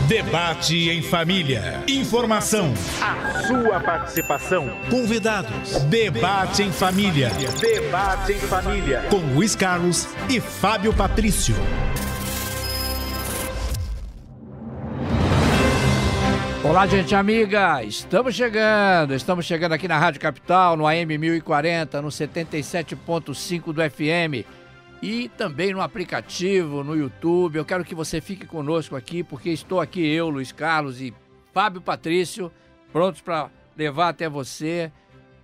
Debate em família. Informação. A sua participação. Convidados. Debate em família. Debate em família. Com Luiz Carlos e Fábio Patrício. Olá, gente amiga, estamos chegando aqui na Rádio Capital, no AM 1040, no 77.5 do FM e também no aplicativo, no YouTube. Eu quero que você fique conosco aqui, porque estou aqui eu, Luiz Carlos e Fábio Patrício, prontos para levar até você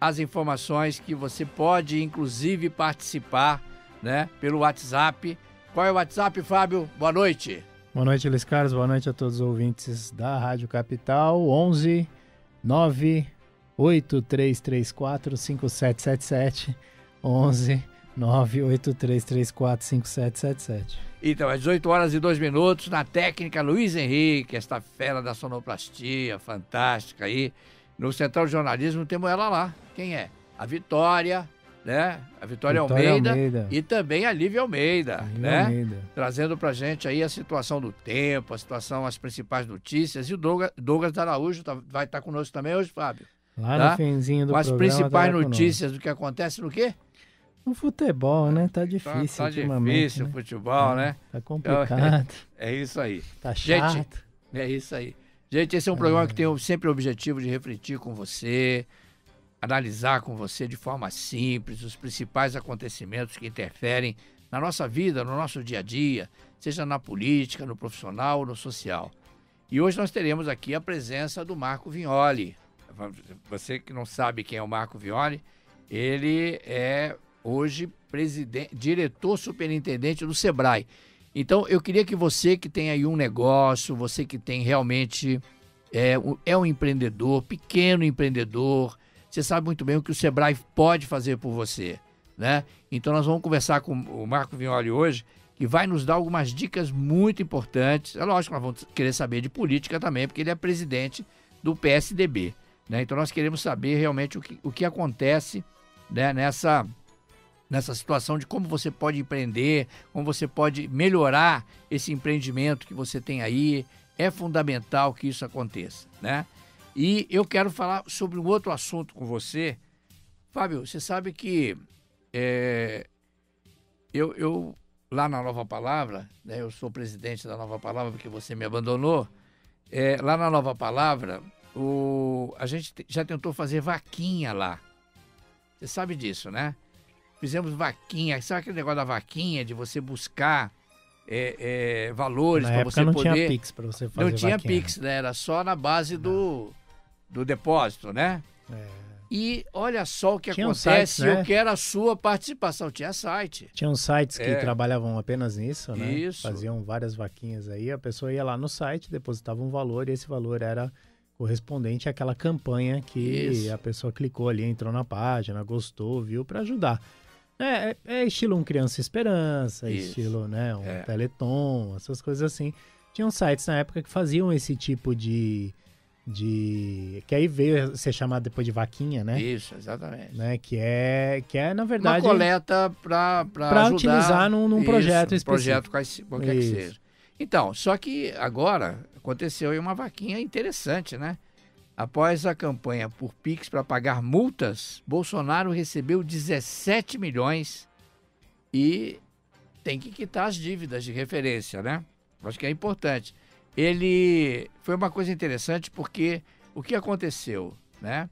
as informações que você pode, inclusive, participar, né, pelo WhatsApp. Qual é o WhatsApp, Fábio? Boa noite. Boa noite, Luiz Carlos. Boa noite a todos os ouvintes da Rádio Capital. 11 98334 5777. 11 98334 5777. Então, às 18 horas e 2 minutos, na técnica Luiz Henrique, esta fera da sonoplastia, fantástica aí. No Central de Jornalismo temos ela lá. Quem é? A Vitória, né? A Vitória Almeida e também a Lívia Almeida, né? Almeida. Trazendo pra gente aí a situação do tempo, as principais notícias. E o Douglas Araújo vai estar conosco também hoje, Fábio. Lá no finzinho do programa. Com as principais notícias do que acontece no quê? No futebol, né? Tá difícil tá ultimamente. Difícil o futebol, né? Tá complicado. É isso aí. Tá chato. Gente, é isso aí. Gente, esse é um programa que tem sempre o objetivo de refletir com você, analisar com você de forma simples os principais acontecimentos que interferem na nossa vida, no nosso dia a dia, seja na política, no profissional, no social. E hoje nós teremos aqui a presença do Marco Vignoli. Você que não sabe quem é o Marco Vignoli, ele é hoje diretor superintendente do Sebrae. Então eu queria que você que tem aí um negócio, você que tem realmente é um empreendedor, pequeno empreendedor, você sabe muito bem o que o Sebrae pode fazer por você, né? Então nós vamos conversar com o Marco Vignoli hoje, que vai nos dar algumas dicas muito importantes. É lógico que nós vamos querer saber de política também, porque ele é presidente do PSDB, né? Então nós queremos saber realmente o que acontece, né, nessa situação de como você pode empreender, como você pode melhorar esse empreendimento que você tem aí. É fundamental que isso aconteça, né? E eu quero falar sobre um outro assunto com você. Fábio, você sabe que eu lá na Nova Palavra, né, eu sou presidente da Nova Palavra porque você me abandonou. Lá na Nova Palavra, a gente já tentou fazer vaquinha lá. Você sabe disso, né? Fizemos vaquinha. Sabe aquele negócio da vaquinha, de você buscar valores para você não poder... Não tinha Pix para você fazer Não tinha vaquinha. Pix, né? Era só na base do depósito, né? E olha só o que acontece, sites, né? Eu quero a sua participação. Tinha site. Tinham sites que trabalhavam apenas nisso, né? Isso. Faziam várias vaquinhas aí, a pessoa ia lá no site, depositava um valor e esse valor era correspondente àquela campanha que a pessoa clicou ali, entrou na página, gostou, viu, para ajudar. É estilo um Criança Esperança, estilo, né, um Teleton, essas coisas assim. Tinham sites na época que faziam esse tipo de que aí veio ser chamado depois de vaquinha, né? Isso, exatamente. Né? Que é na verdade... Uma coleta para ajudar... utilizar num projeto específico. Projeto qualquer que seja. Então, só que agora aconteceu aí uma vaquinha interessante, né? Após a campanha por Pix para pagar multas, Bolsonaro recebeu 17 milhões e tem que quitar as dívidas de referência, né? Acho que é importante. Foi uma coisa interessante porque o que aconteceu, né?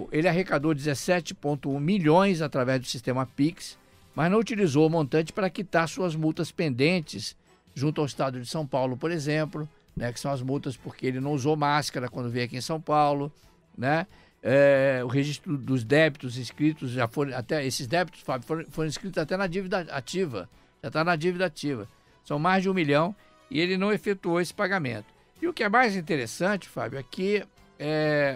Ele arrecadou 17,1 milhões através do sistema Pix, mas não utilizou o montante para quitar suas multas pendentes junto ao estado de São Paulo, por exemplo, né, que são as multas porque ele não usou máscara quando veio aqui em São Paulo, né? O registro dos débitos inscritos, já foram, até esses débitos, Fábio, foram inscritos até na dívida ativa, já está na dívida ativa. São mais de 1 milhão e ele não efetuou esse pagamento. E o que é mais interessante, Fábio, é que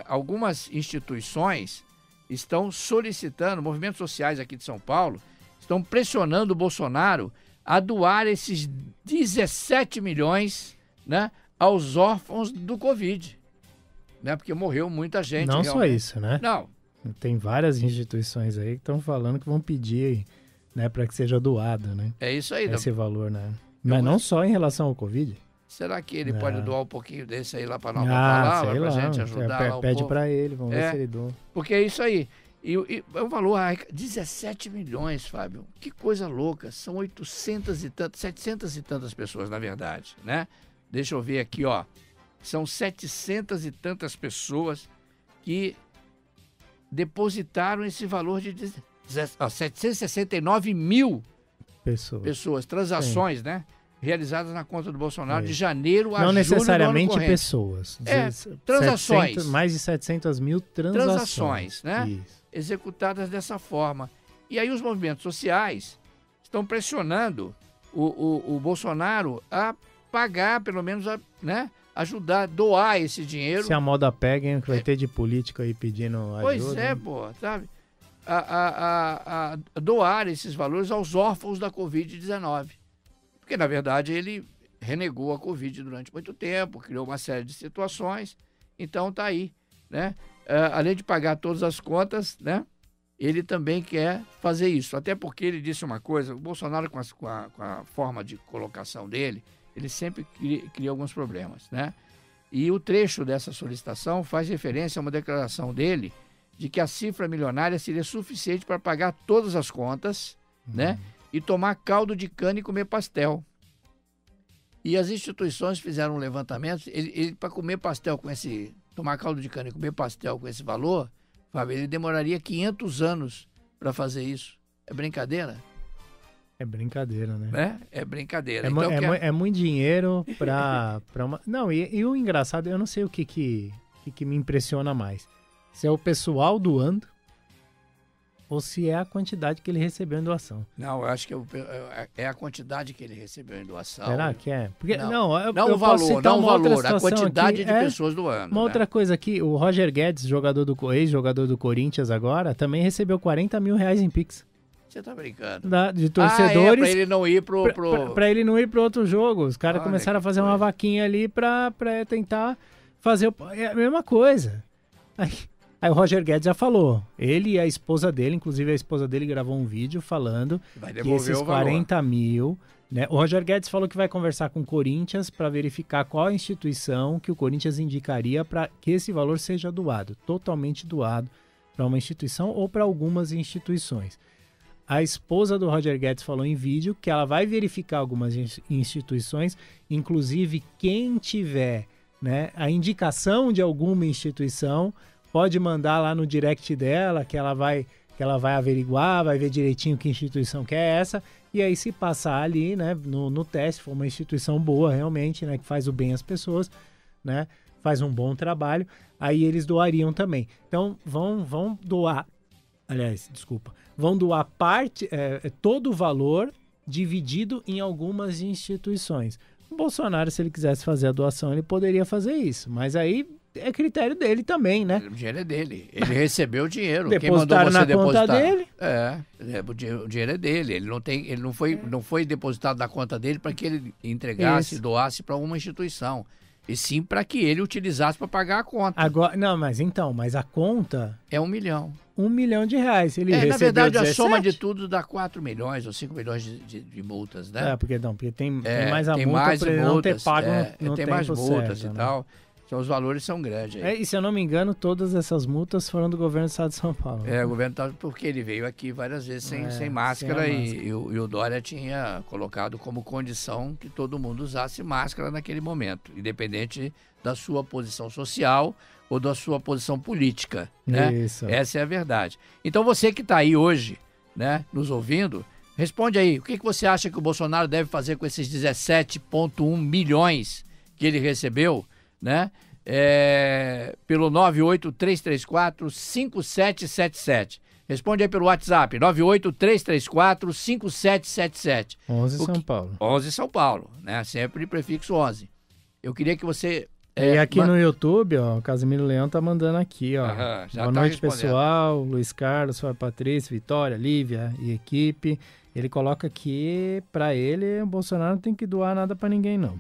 algumas instituições estão solicitando, movimentos sociais aqui de São Paulo, estão pressionando o Bolsonaro a doar esses 17 milhões, né, aos órfãos do Covid, né, porque morreu muita gente. Não realmente. Só isso, né? Não. Tem várias instituições aí que estão falando que vão pedir, né, para que seja doado, né? É isso aí. Esse valor, né? Mas não só em relação ao Covid. Será que ele pode doar um pouquinho desse aí lá para Nova Ah, Palavra, sei pra lá, gente ajudar lá o pede povo? pra ele, vamos ver se ele doa. Porque é isso aí. E o valor, 17 milhões, Fábio. Que coisa louca. São 800 e tantas, 700 e tantas pessoas, na verdade, né? Deixa eu ver aqui, ó. São 700 e tantas pessoas que depositaram esse valor de 769 mil pessoas, transações, né? Realizadas na conta do Bolsonaro de janeiro a julho do ano corrente. Não necessariamente pessoas. Transações. Mais de 700 mil transações, né? Isso. Executadas dessa forma. E aí os movimentos sociais estão pressionando o Bolsonaro a pagar, pelo menos, né? Ajudar, doar esse dinheiro. Se a moda pega, hein, que vai ter de político aí pedindo ajuda. Pois é, pô, sabe? A doar esses valores aos órfãos da Covid-19. Porque, na verdade, ele renegou a Covid durante muito tempo, criou uma série de situações. Então, tá aí, né? Além de pagar todas as contas, né? Ele também quer fazer isso. Até porque ele disse uma coisa, o Bolsonaro, com a forma de colocação dele, ele sempre cria alguns problemas, né? E o trecho dessa solicitação faz referência a uma declaração dele de que a cifra milionária seria suficiente para pagar todas as contas, né? E tomar caldo de cana e comer pastel. E as instituições fizeram um levantamento, ele para comer pastel com esse, tomar caldo de cana e comer pastel com esse valor, Fábio, ele demoraria 500 anos para fazer isso. É brincadeira? É brincadeira, né? É brincadeira. É muito dinheiro para uma... Não, e o engraçado, eu não sei o que me impressiona mais. Se é o pessoal doando ou se é a quantidade que ele recebeu em doação. Não, eu acho que é a quantidade que ele recebeu em doação. Será que é? Porque, não o valor, a quantidade de pessoas doando. Uma outra coisa aqui, o Roger Guedes, ex-jogador do Corinthians agora, também recebeu 40 mil reais em Pix. Você tá brincando. De torcedores. Pra ele não ir pra ele não ir pro outro jogo. Os caras começaram a fazer uma vaquinha ali pra tentar fazer... É a mesma coisa. Aí o Roger Guedes já falou. Ele e a esposa dele, inclusive a esposa dele gravou um vídeo falando que esses 40 mil... Né, o Roger Guedes falou que vai conversar com o Corinthians para verificar qual a instituição que o Corinthians indicaria para que esse valor seja doado. Totalmente doado para uma instituição ou para algumas instituições. A esposa do Roger Guedes falou em vídeo que ela vai verificar algumas instituições, inclusive quem tiver, né, a indicação de alguma instituição, pode mandar lá no direct dela, que ela vai averiguar, vai ver direitinho que instituição que é essa, e aí se passar ali, né, no teste, for uma instituição boa realmente, né, que faz o bem às pessoas, né, faz um bom trabalho, aí eles doariam também. Então vão doar, vão doar todo o valor dividido em algumas instituições. O Bolsonaro, se ele quisesse fazer a doação, ele poderia fazer isso, mas aí é critério dele também, né? O dinheiro é dele. Ele recebeu o dinheiro. Depositaram na conta dele? O dinheiro é dele. Ele não foi depositado na conta dele para que ele entregasse, doasse para uma instituição. E sim para que ele utilizasse para pagar a conta. Agora, mas a conta... É 1 milhão. 1 milhão de reais. Ele recebeu na verdade, 17? a soma de tudo dá 4 milhões ou 5 milhões de multas, né? Porque tem mais a multa para ele não ter pago no tem tempo mais multas certo, e tal. Então, os valores são grandes. E se eu não me engano, todas essas multas foram do governo do estado de São Paulo. O governo tá, porque ele veio aqui várias vezes sem máscara, e o Dória tinha colocado como condição que todo mundo usasse máscara naquele momento, independente da sua posição social ou da sua posição política, né? Isso. Essa é a verdade. Então você que está aí hoje, né, nos ouvindo, responde aí, o que você acha que o Bolsonaro deve fazer com esses 17,1 milhões que ele recebeu, né? Pelo 98334-5777. Responde aí pelo WhatsApp, 98334-5777. 11 São Paulo. 11 São Paulo, né? Sempre prefixo 11. Eu queria que você... E aqui no YouTube, ó, o Casimiro Leão tá mandando aqui, ó. Boa noite, pessoal. Luiz Carlos, Fábio Patrício, Vitória, Lívia e equipe. Ele coloca aqui, pra ele, o Bolsonaro não tem que doar nada pra ninguém, não.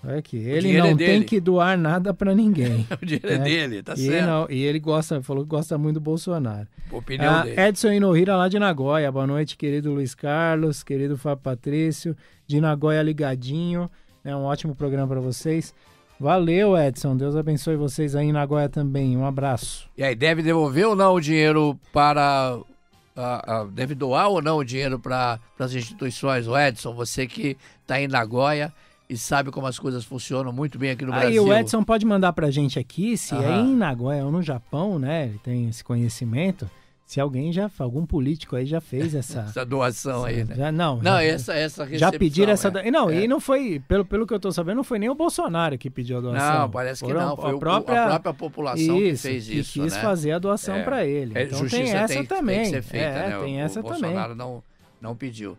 Olha aqui, ele não tem que doar nada pra ninguém. O dinheiro é dele, tá certo. E ele falou que gosta muito do Bolsonaro. Opinião dele. Edson Inohira lá de Nagoya. Boa noite, querido Luiz Carlos, querido Fábio Patrício. De Nagoya ligadinho. Um ótimo programa para vocês. Valeu, Edson. Deus abençoe vocês aí em Nagoya também. Um abraço. E aí, deve devolver ou não o dinheiro para... deve doar ou não o dinheiro para as instituições? O Edson, você que está em Nagoya e sabe como as coisas funcionam muito bem aqui no Brasil. Aí o Edson pode mandar pra gente aqui, se é em Nagoya ou no Japão, né? Ele tem esse conhecimento. Se algum político aí já fez essa doação aí, né? Essa recepção. Já pediram essa... E não foi, pelo que eu tô sabendo, não foi nem o Bolsonaro que pediu a doação. Não, parece que não. Foi a própria população que fez isso, que quis fazer a doação para ele. Então tem essa também. Tem que ser feita, né? Tem essa também. O Bolsonaro não pediu.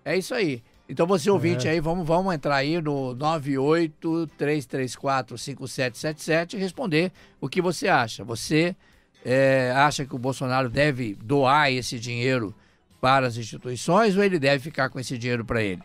É isso aí. Então você ouvinte aí, vamos entrar aí no 98-334-5777 e responder o que você acha. Você acha que o Bolsonaro deve doar esse dinheiro para as instituições ou ele deve ficar com esse dinheiro para ele?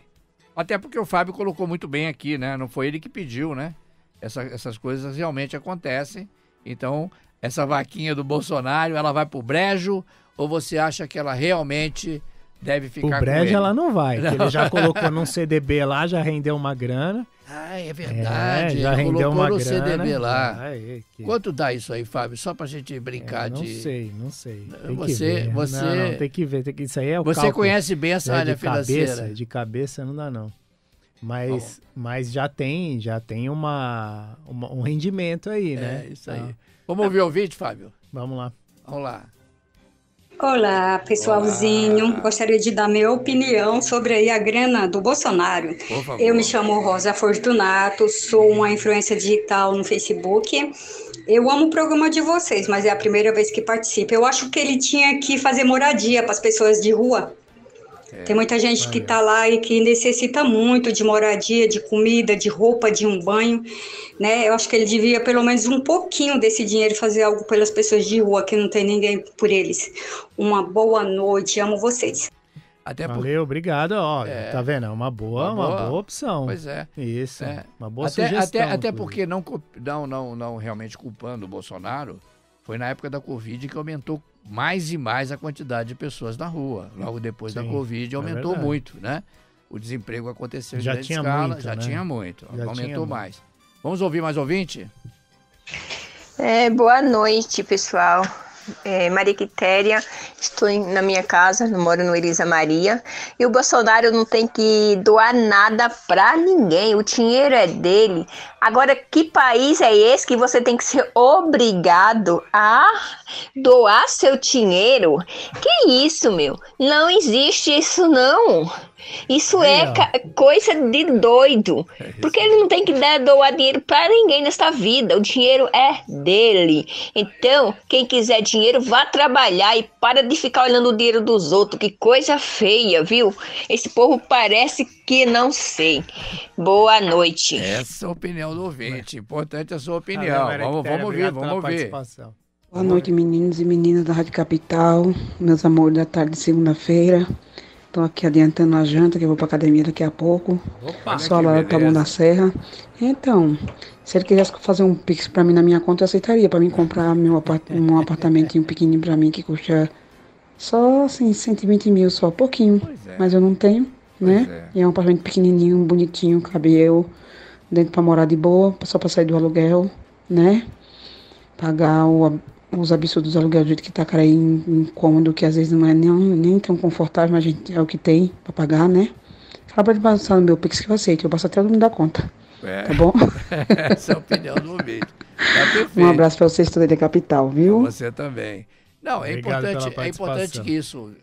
Até porque o Fábio colocou muito bem aqui, né? Não foi ele que pediu, né? Essas coisas realmente acontecem. Então, essa vaquinha do Bolsonaro, ela vai pro brejo ou você acha que ela realmente deve ficar com ele? O brejo ela não vai, porque ele já colocou num CDB lá, já rendeu uma grana. É verdade. Já rendeu uma grana. CDB lá. Quanto dá isso aí, Fábio? Só pra gente brincar não de... Não sei. Você... Não, tem que ver. Isso aí é o Você cálculo. Conhece bem essa área financeira. De cabeça não dá, não. Mas já tem um rendimento aí, né? Isso aí. Vamos ouvir o vídeo, Fábio? Vamos lá. Vamos lá. Olá, pessoalzinho. Olá. Gostaria de dar minha opinião sobre aí a grana do Bolsonaro. Por favor. Eu me chamo Rosa Fortunato, sou uma influência digital no Facebook. Eu amo o programa de vocês, mas é a primeira vez que participo. Eu acho que ele tinha que fazer moradia para as pessoas de rua. Tem muita gente que está lá e que necessita muito de moradia, de comida, de roupa, de um banho, né? Eu acho que ele devia pelo menos um pouquinho desse dinheiro fazer algo pelas pessoas de rua, que não tem ninguém por eles. Uma boa noite, amo vocês. Valeu, obrigado. Tá vendo? É uma boa opção. Pois é. Isso, uma boa sugestão. Até porque não realmente culpando o Bolsonaro, foi na época da Covid que aumentou mais e mais a quantidade de pessoas na rua. Logo depois da Covid aumentou muito, né? O desemprego aconteceu em grande escala. Tinha muito. Aumentou mais. Vamos ouvir mais ouvinte? Boa noite, pessoal. Maria Quitéria, estou na minha casa, moro no Elisa Maria, e o Bolsonaro não tem que doar nada pra ninguém, o dinheiro é dele. Agora, que país é esse que você tem que ser obrigado a doar seu dinheiro? Que isso, meu? Não existe isso, não. Isso é coisa de doido, porque ele não tem que doar dinheiro para ninguém nesta vida, o dinheiro é dele. Então, quem quiser dinheiro, vá trabalhar e para de ficar olhando o dinheiro dos outros, que coisa feia, viu? Esse povo parece que não sei. Boa noite. Essa é a opinião do ouvinte, importante a sua opinião. Vamos ouvir. Boa noite, meninos e meninas da Rádio Capital, meus amores da tarde de segunda-feira. Estou aqui adiantando a janta, que eu vou para academia daqui a pouco. Só lá do Taboão da Serra. Então, se ele quisesse fazer um pix para mim na minha conta, eu aceitaria. Para mim comprar um apartamentinho pequenininho para mim, que custa só assim, 120 mil, só pouquinho. Mas eu não tenho, né? E é um apartamento pequenininho, bonitinho, cabe eu dentro para morar de boa, só para sair do aluguel, né? Pagar os absurdos do aluguel do jeito que tá, cara, em cômodo, que às vezes não é nem tão confortável, mas a gente é o que tem pra pagar, né? Fala pra ele passar no meu Pix que eu aceito, eu passo até o nome da conta. Tá bom? Essa é a opinião do ouvinte. Tá perfeito. Um abraço pra vocês todos aí da capital, viu? Pra você também. Não, é importante que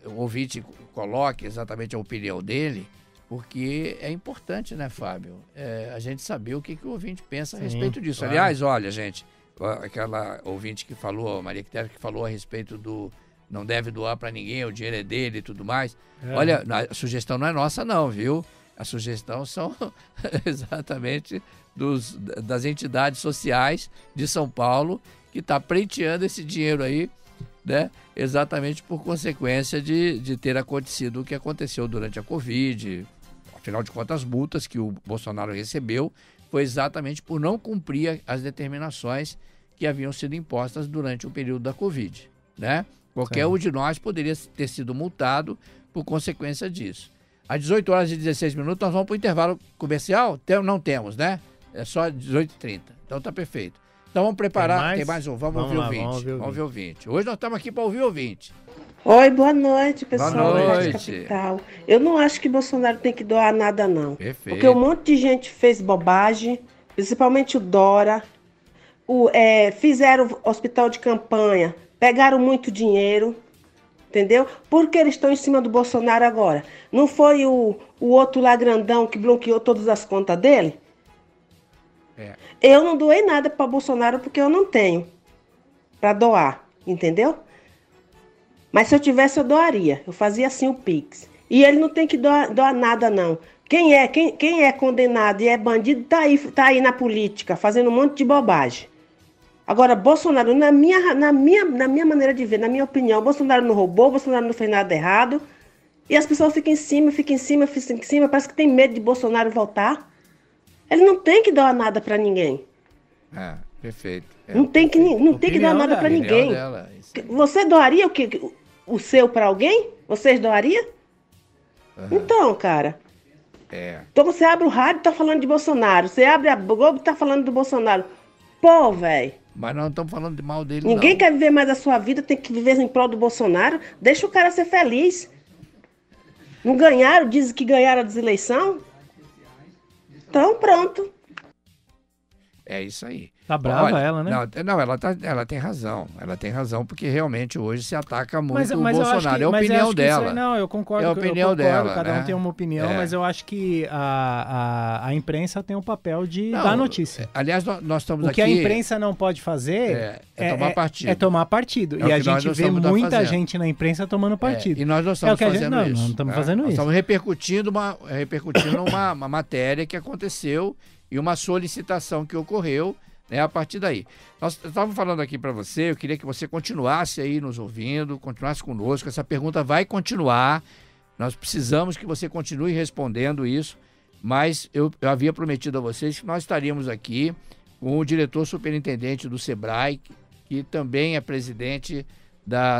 o ouvinte coloque exatamente a opinião dele, porque é importante, né, Fábio? A gente saber o que o ouvinte pensa a respeito disso. Claro. Aliás, olha, gente, aquela ouvinte que falou, Maria Quitéria, que falou a respeito do não deve doar para ninguém, o dinheiro é dele e tudo mais. Olha, a sugestão não é nossa não, viu? A sugestão são exatamente das entidades sociais de São Paulo, que está pleiteando esse dinheiro aí, né? Exatamente por consequência de ter acontecido o que aconteceu durante a Covid. Afinal de contas, as multas que o Bolsonaro recebeu foi exatamente por não cumprir as determinações que haviam sido impostas durante o período da Covid, né? Qualquer um de nós poderia ter sido multado por consequência disso. Às 18 horas e 16 minutos, nós vamos para o intervalo comercial? Não temos, né? É só 18h30. Então tá perfeito. Então vamos preparar. Tem mais um. Vamos ouvir o ouvinte. Vamos ouvir o ouvinte. Hoje nós estamos aqui para ouvir o ouvinte. Oi, boa noite, pessoal da Rádio Capital. Eu não acho que Bolsonaro tem que doar nada, não. Perfeito. Porque um monte de gente fez bobagem, principalmente o Dora. Fizeram hospital de campanha, pegaram muito dinheiro, entendeu? Porque eles estão em cima do Bolsonaro agora. Não foi o outro lá grandão que bloqueou todas as contas dele? Eu não doei nada para Bolsonaro porque eu não tenho para doar, entendeu? Mas se eu tivesse, eu doaria. Eu fazia assim o Pix. E ele não tem que doar nada, não. Quem é condenado e é bandido tá aí na política, fazendo um monte de bobagem. Agora, Bolsonaro, na minha maneira de ver, na minha opinião, Bolsonaro não roubou, Bolsonaro não fez nada errado. E as pessoas ficam em cima, parece que tem medo de Bolsonaro voltar. Ele não tem que doar nada para ninguém. Perfeito. Não tem que doar nada para ninguém. Você doaria o seu para alguém? Vocês doariam? Então, cara. Então você abre o rádio e tá falando de Bolsonaro. Você abre a Globo e tá falando do Bolsonaro. Pô, velho. Mas nós não estamos falando de mal dele, Ninguém quer viver mais a sua vida, tem que viver em prol do Bolsonaro. Deixa o cara ser feliz. Não ganharam, dizem que ganharam a deseleição? Então, pronto. É isso aí. Tá brava ela, né? Não, ela tem razão. Ela tem razão, porque realmente hoje se ataca muito o mas Bolsonaro. É a opinião dela. Não, eu concordo. É a opinião dela. Cada um né? tem uma opinião, mas eu acho que a imprensa tem o papel de dar notícia. Aliás, nós estamos aqui... O que a imprensa não pode fazer tomar partido. É tomar partido. E a gente vê muita gente na imprensa tomando partido. E nós não estamos fazendo isso. Não estamos fazendo isso. Estamos repercutindo uma matéria que aconteceu e uma solicitação que ocorreu, né, a partir daí. Nós estávamos falando aqui para você, eu queria que você continuasse aí nos ouvindo, continuasse conosco, essa pergunta vai continuar, nós precisamos que você continue respondendo isso, mas eu havia prometido a vocês que nós estaríamos aqui com o diretor superintendente do SEBRAE, que também é presidente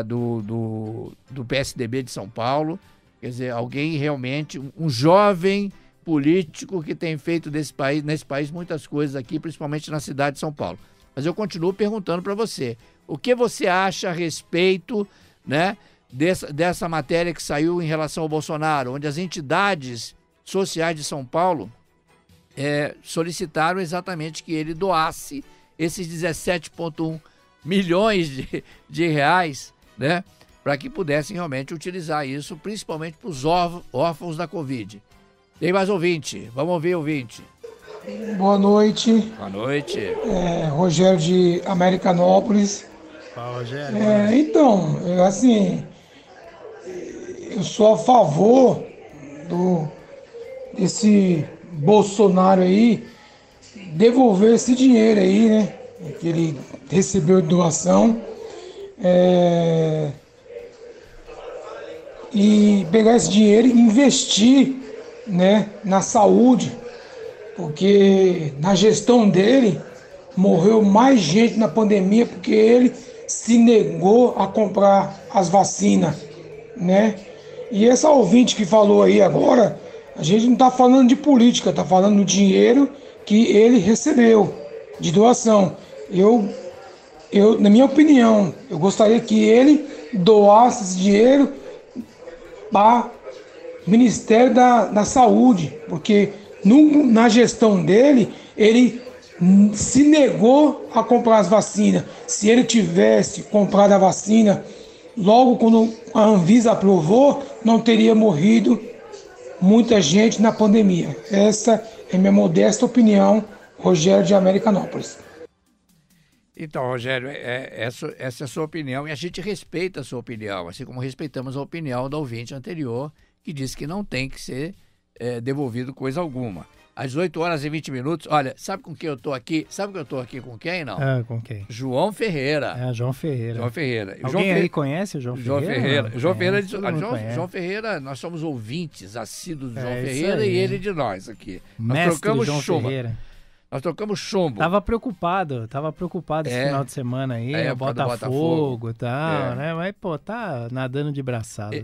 do PSDB de São Paulo, quer dizer, alguém realmente, um jovem político que tem feito nesse país muitas coisas aqui, principalmente na cidade de São Paulo. Mas eu continuo perguntando para você, o que você acha a respeito, né, dessa matéria que saiu em relação ao Bolsonaro, onde as entidades sociais de São Paulo solicitaram exatamente que ele doasse esses 17,1 milhões de reais, né, para que pudessem realmente utilizar isso, principalmente para os órfãos da Covid. Tem mais ouvinte. Vamos ouvir o ouvinte. Boa noite. Boa noite. Rogério de Americanópolis. Fala, Rogério. Então, eu sou a favor desse Bolsonaro aí devolver esse dinheiro aí, né? Que ele recebeu de doação. E pegar esse dinheiro e investir, né, na saúde, porque na gestão dele morreu mais gente na pandemia porque ele se negou a comprar as vacinas, né? E essa ouvinte que falou aí agora, a gente não está falando de política, está falando do dinheiro que ele recebeu de doação. Eu, na minha opinião, eu gostaria que ele doasse esse dinheiro para Ministério da Saúde, porque na gestão dele, ele se negou a comprar as vacinas. Se ele tivesse comprado a vacina logo quando a Anvisa aprovou, não teria morrido muita gente na pandemia. Essa é minha modesta opinião, Rogério de Americanópolis. Então, Rogério, essa é a sua opinião e a gente respeita a sua opinião, assim como respeitamos a opinião do ouvinte anterior, que disse que não tem que ser devolvido coisa alguma. Às 18 horas e 20 minutos, olha, sabe com quem eu tô aqui? Sabe que eu tô aqui com quem, não? Com quem? João Ferreira. João Ferreira. João Ferreira. Alguém aí conhece o João Ferreira? João Ferreira, nós somos ouvintes assíduos do João Ferreira e ele de nós aqui. Nós trocamos João chuva. Ferreira. Nós trocamos chumbo. Tava preocupado esse final de semana aí, o Botafogo e tal, né? Mas, pô, tá nadando de braçada.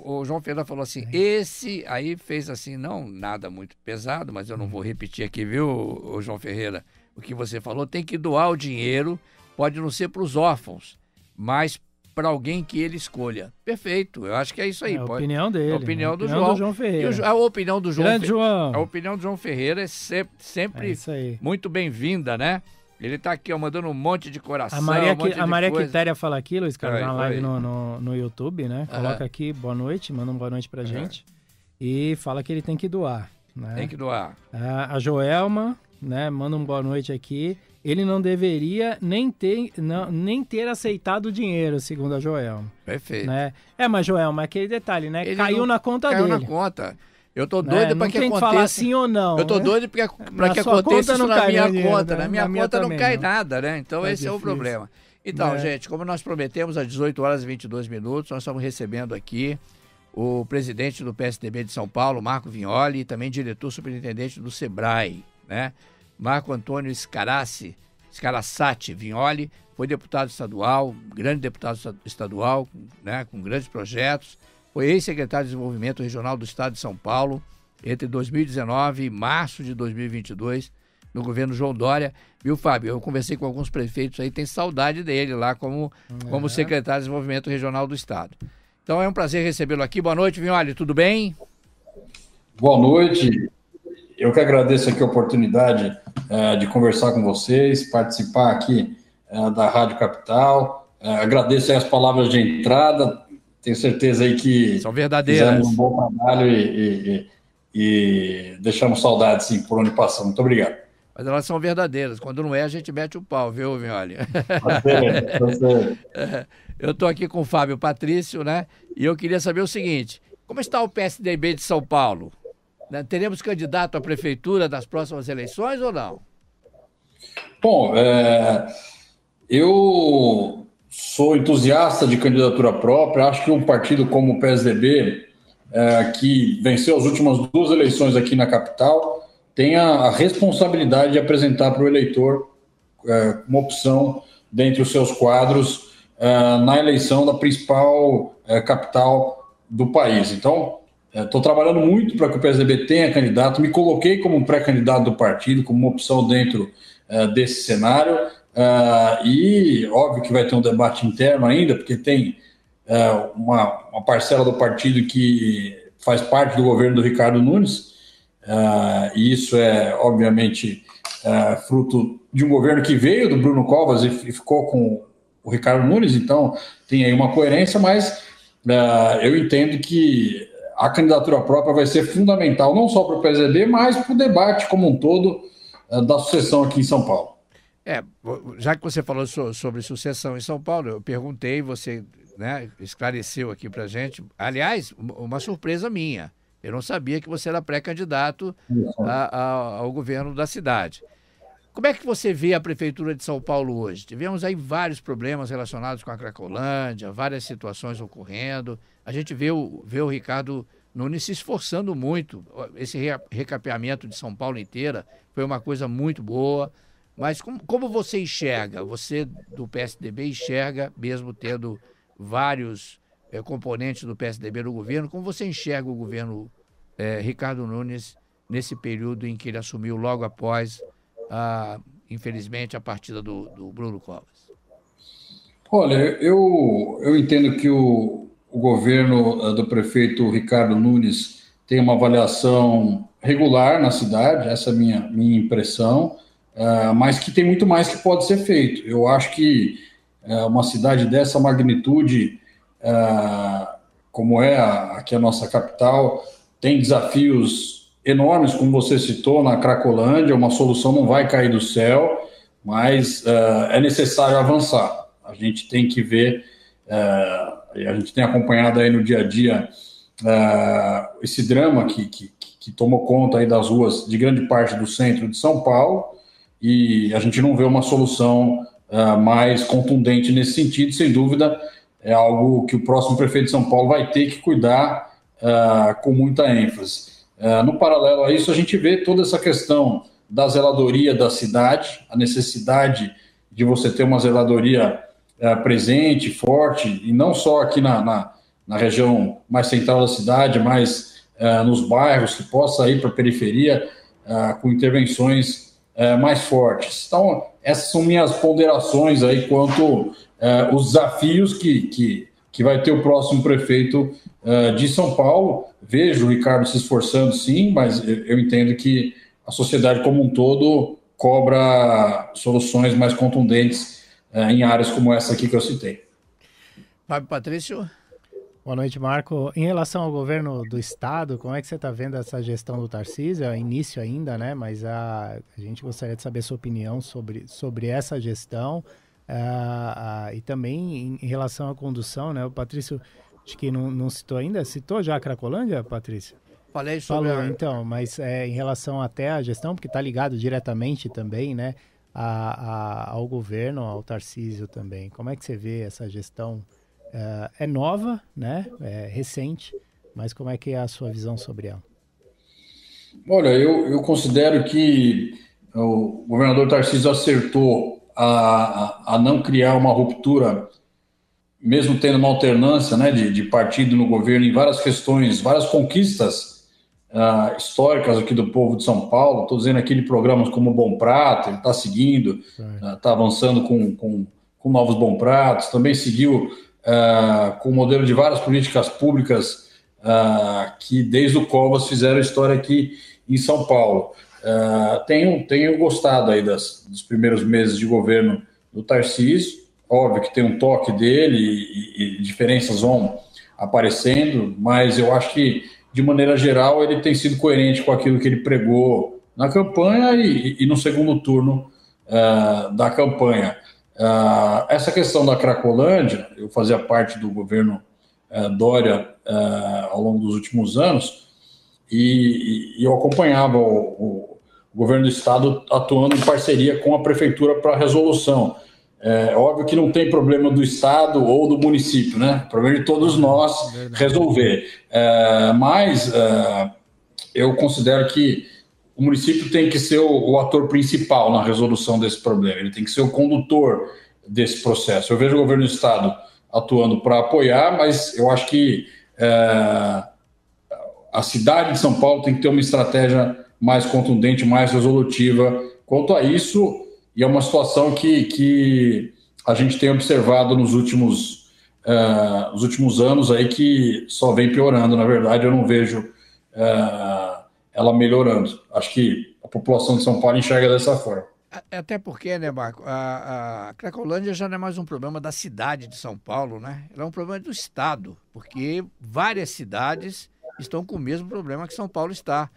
O João Ferreira falou assim, esse aí fez assim, não nada muito pesado, mas eu não vou repetir aqui, viu, o João Ferreira? O que você falou, tem que doar o dinheiro, pode não ser para os órfãos, mas para alguém que ele escolha. Perfeito, eu acho que é isso aí. A opinião dele. A opinião do João Ferreira. A opinião do João Grande João. A opinião do João Ferreira é sempre muito bem-vinda, né? Ele tá aqui, ó, mandando um monte de coração, a Maria Quitéria fala aqui, Luiz Carlos, na live no YouTube, né? Coloca aqui, boa noite, manda uma boa noite pra gente. E fala que ele tem que doar, né? Tem que doar. A Joelma, né, manda uma boa noite aqui. Ele não deveria nem ter aceitado o dinheiro, segundo a Joelma. Perfeito. Né? Mas Joelma, aquele detalhe, né? Ele caiu na conta dele. Caiu na conta. Eu tô doido para que aconteça. Não tem que falar sim ou não. Eu tô doido para que aconteça isso na minha conta. Na minha conta não cai nada, né? Então esse é o problema. Então, gente, como nós prometemos, às 18 horas e 22 minutos, nós estamos recebendo aqui o presidente do PSDB de São Paulo, Marco Vignoli, e também diretor superintendente do SEBRAE, né? Marco Antônio Scarassati Vignoli, foi deputado estadual, grande deputado estadual, né, com grandes projetos, foi ex-secretário de Desenvolvimento Regional do Estado de São Paulo entre 2019 e março de 2022, no governo João Dória. Viu, Fábio? Eu conversei com alguns prefeitos aí, tem saudade dele lá como secretário de Desenvolvimento Regional do Estado. Então é um prazer recebê-lo aqui. Boa noite, Vignoli, tudo bem? Boa noite. Eu que agradeço aqui a oportunidade de conversar com vocês, participar aqui da Rádio Capital. Agradeço aí as palavras de entrada. Tenho certeza aí que são verdadeiras. Fizemos um bom trabalho e deixamos saudades, sim, por onde passamos. Muito obrigado. Mas elas são verdadeiras. Quando não é, a gente mete o pau, viu, Vignoli? Eu estou aqui com o Fábio Patrício, né? E eu queria saber o seguinte: como está o PSDB de São Paulo? Teremos candidato à prefeitura nas próximas eleições ou não? Bom, eu sou entusiasta de candidatura própria. Acho que um partido como o PSDB, que venceu as últimas 2 eleições aqui na capital, tem a responsabilidade de apresentar para o eleitor uma opção dentre os seus quadros na eleição da principal capital do país. Então, estou trabalhando muito para que o PSDB tenha candidato, me coloquei como um pré-candidato do partido, como uma opção dentro desse cenário, e óbvio que vai ter um debate interno ainda, porque tem uma parcela do partido que faz parte do governo do Ricardo Nunes, e isso é obviamente fruto de um governo que veio do Bruno Covas e ficou com o Ricardo Nunes, então tem aí uma coerência, mas eu entendo que a candidatura própria vai ser fundamental, não só para o PSDB, mas para o debate como um todo da sucessão aqui em São Paulo. Já que você falou sobre sucessão em São Paulo, eu perguntei, você, né, esclareceu aqui para a gente. Aliás, uma surpresa minha. Eu não sabia que você era pré-candidato ao governo da cidade. Como é que você vê a Prefeitura de São Paulo hoje? Tivemos aí vários problemas relacionados com a Cracolândia, várias situações ocorrendo. A gente vê o Ricardo Nunes se esforçando muito. Esse recapeamento de São Paulo inteira foi uma coisa muito boa. Mas como você enxerga? Você do PSDB enxerga, mesmo tendo vários componentes do PSDB no governo, como você enxerga o governo Ricardo Nunes nesse período em que ele assumiu logo após infelizmente, a partida do Bruno Covas? Olha, eu entendo que o governo do prefeito Ricardo Nunes tem uma avaliação regular na cidade, essa é a minha impressão, mas que tem muito mais que pode ser feito. Eu acho que uma cidade dessa magnitude, como é aqui a nossa capital, tem desafios enormes, como você citou, na Cracolândia. Uma solução não vai cair do céu, mas é necessário avançar. A gente tem que ver, a gente tem acompanhado aí no dia a dia esse drama que tomou conta aí das ruas de grande parte do centro de São Paulo, e a gente não vê uma solução mais contundente nesse sentido. Sem dúvida, é algo que o próximo prefeito de São Paulo vai ter que cuidar com muita ênfase. No paralelo a isso, a gente vê toda essa questão da zeladoria da cidade, a necessidade de você ter uma zeladoria presente, forte, e não só aqui na região mais central da cidade, mas nos bairros, que possa ir para a periferia com intervenções mais fortes. Então, essas são minhas ponderações aí quanto os desafios que vai ter o próximo prefeito de São Paulo. Vejo o Ricardo se esforçando, sim, mas eu entendo que a sociedade como um todo cobra soluções mais contundentes em áreas como essa aqui que eu citei. Fábio Patrício. Boa noite, Marco. Em relação ao governo do estado, como é que você está vendo essa gestão do Tarcísio? É início ainda, né? Mas a gente gostaria de saber a sua opinião sobre essa gestão e também em relação à condução, né? O Patrício, acho que não citou ainda. Citou já a Cracolândia, Patrício? Falei sobre... Então, mas em relação até à gestão, porque está ligado diretamente também, né? Ao governo, ao Tarcísio também. Como é que você vê essa gestão? É nova, né? É recente, mas como é que é a sua visão sobre ela? Olha, eu considero que o governador Tarcísio acertou a não criar uma ruptura, mesmo tendo uma alternância, né, de partido no governo em várias questões, várias conquistas históricas aqui do povo de São Paulo. Estou dizendo aqui de programas como o Bom Prato, ele está seguindo, está avançando com novos Bom Pratos, também seguiu com o modelo de várias políticas públicas que desde o Covas fizeram história aqui em São Paulo. Tenho gostado aí dos primeiros meses de governo do Tarcísio. Óbvio que tem um toque dele e diferenças vão aparecendo, mas eu acho que, de maneira geral, ele tem sido coerente com aquilo que ele pregou na campanha e no segundo turno da campanha. Essa questão da Cracolândia, eu fazia parte do governo Dória ao longo dos últimos anos e eu acompanhava o governo do estado atuando em parceria com a prefeitura para a resolução. Óbvio que não tem problema do estado ou do município, né? O problema de todos nós resolver. Mas eu considero que o município tem que ser o ator principal na resolução desse problema, ele tem que ser o condutor desse processo. Eu vejo o governo do estado atuando para apoiar, mas eu acho que a cidade de São Paulo tem que ter uma estratégia mais contundente, mais resolutiva quanto a isso, e é uma situação que a gente tem observado nos últimos anos aí, que só vem piorando. Na verdade, eu não vejo ela melhorando. Acho que a população de São Paulo enxerga dessa forma. Até porque, né, Marco, a Cracolândia já não é mais um problema da cidade de São Paulo, né? Ela é um problema do estado, porque várias cidades estão com o mesmo problema que São Paulo está.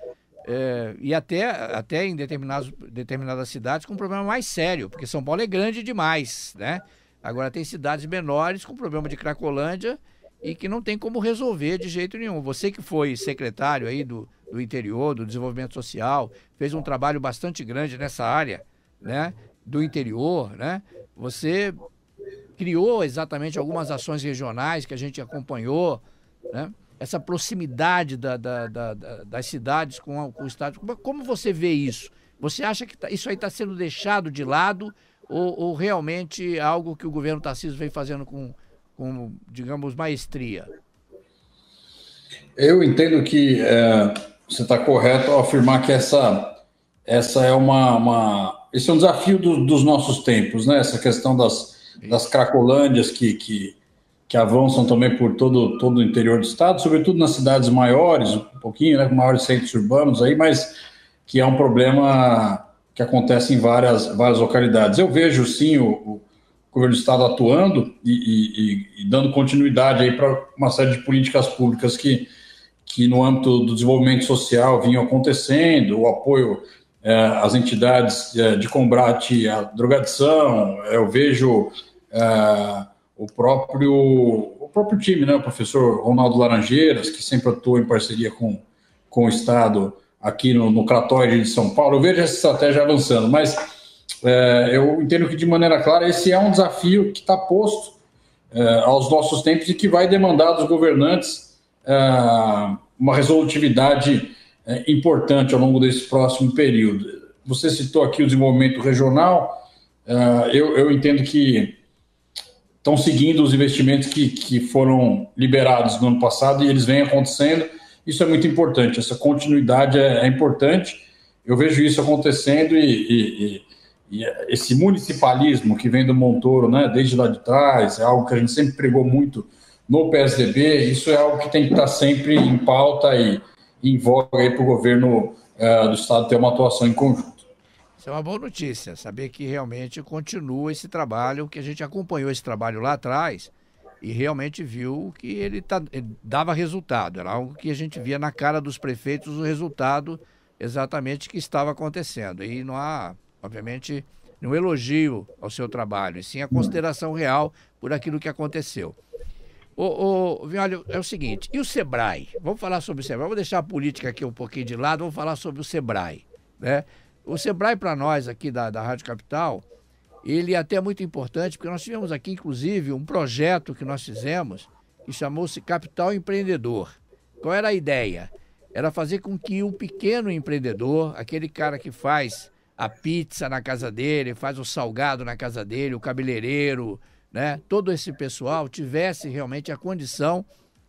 E até em determinadas cidades com um problema mais sério, porque São Paulo é grande demais, né? Agora tem cidades menores com problema de Cracolândia e que não tem como resolver de jeito nenhum. Você que foi secretário aí do interior, do desenvolvimento social, fez um trabalho bastante grande nessa área, né, do interior, né? Você criou exatamente algumas ações regionais que a gente acompanhou, né? Essa proximidade das cidades com o estado. Como você vê isso? Você acha que isso aí está sendo deixado de lado ou realmente é algo que o governo Tarcísio vem fazendo com, digamos, maestria? Eu entendo que você está correto ao afirmar que essa é esse é um desafio dos nossos tempos, né? Essa questão das cracolândias que avançam também por todo o interior do estado, sobretudo nas cidades maiores, um pouquinho, né, com maiores centros urbanos aí, mas que é um problema que acontece em várias localidades. Eu vejo, sim, o governo do estado atuando e dando continuidade aí para uma série de políticas públicas que no âmbito do desenvolvimento social vinham acontecendo, o apoio às entidades de combate à drogadição. Eu vejo o próprio time, né, o professor Ronaldo Laranjeiras, que sempre atua em parceria com o Estado aqui no Cratóide de São Paulo. Eu vejo essa estratégia avançando, mas eu entendo que, de maneira clara, esse é um desafio que está posto aos nossos tempos e que vai demandar dos governantes uma resolutividade importante ao longo desse próximo período. você citou aqui o desenvolvimento regional, eu entendo que estão seguindo os investimentos que foram liberados no ano passado e eles vêm acontecendo. Isso é muito importante, essa continuidade é importante. Eu vejo isso acontecendo e esse municipalismo que vem do Montoro, né, desde lá de trás, é algo que a gente sempre pregou muito no PSDB, isso é algo que tem que estar sempre em pauta e em voga para o governo do Estado ter uma atuação em conjunto. Isso é uma boa notícia, saber que realmente continua esse trabalho, que a gente acompanhou esse trabalho lá atrás e realmente viu que ele dava resultado. Era algo que a gente via na cara dos prefeitos o resultado exatamente que estava acontecendo. E não há, obviamente, nenhum elogio ao seu trabalho, e sim a consideração real por aquilo que aconteceu. Vinholi, é o seguinte, e o Sebrae? Vamos falar sobre o Sebrae. Vamos deixar a política aqui um pouquinho de lado, vamos falar sobre o Sebrae, né? O Sebrae, para nós aqui da Rádio Capital, ele é até muito importante, porque nós tivemos aqui, inclusive, um projeto que nós fizemos, que chamou-se Capital Empreendedor. Qual era a ideia? Era fazer com que o pequeno empreendedor, aquele cara que faz a pizza na casa dele, faz o salgado na casa dele, o cabeleireiro, né? Todo esse pessoal tivesse realmente a condição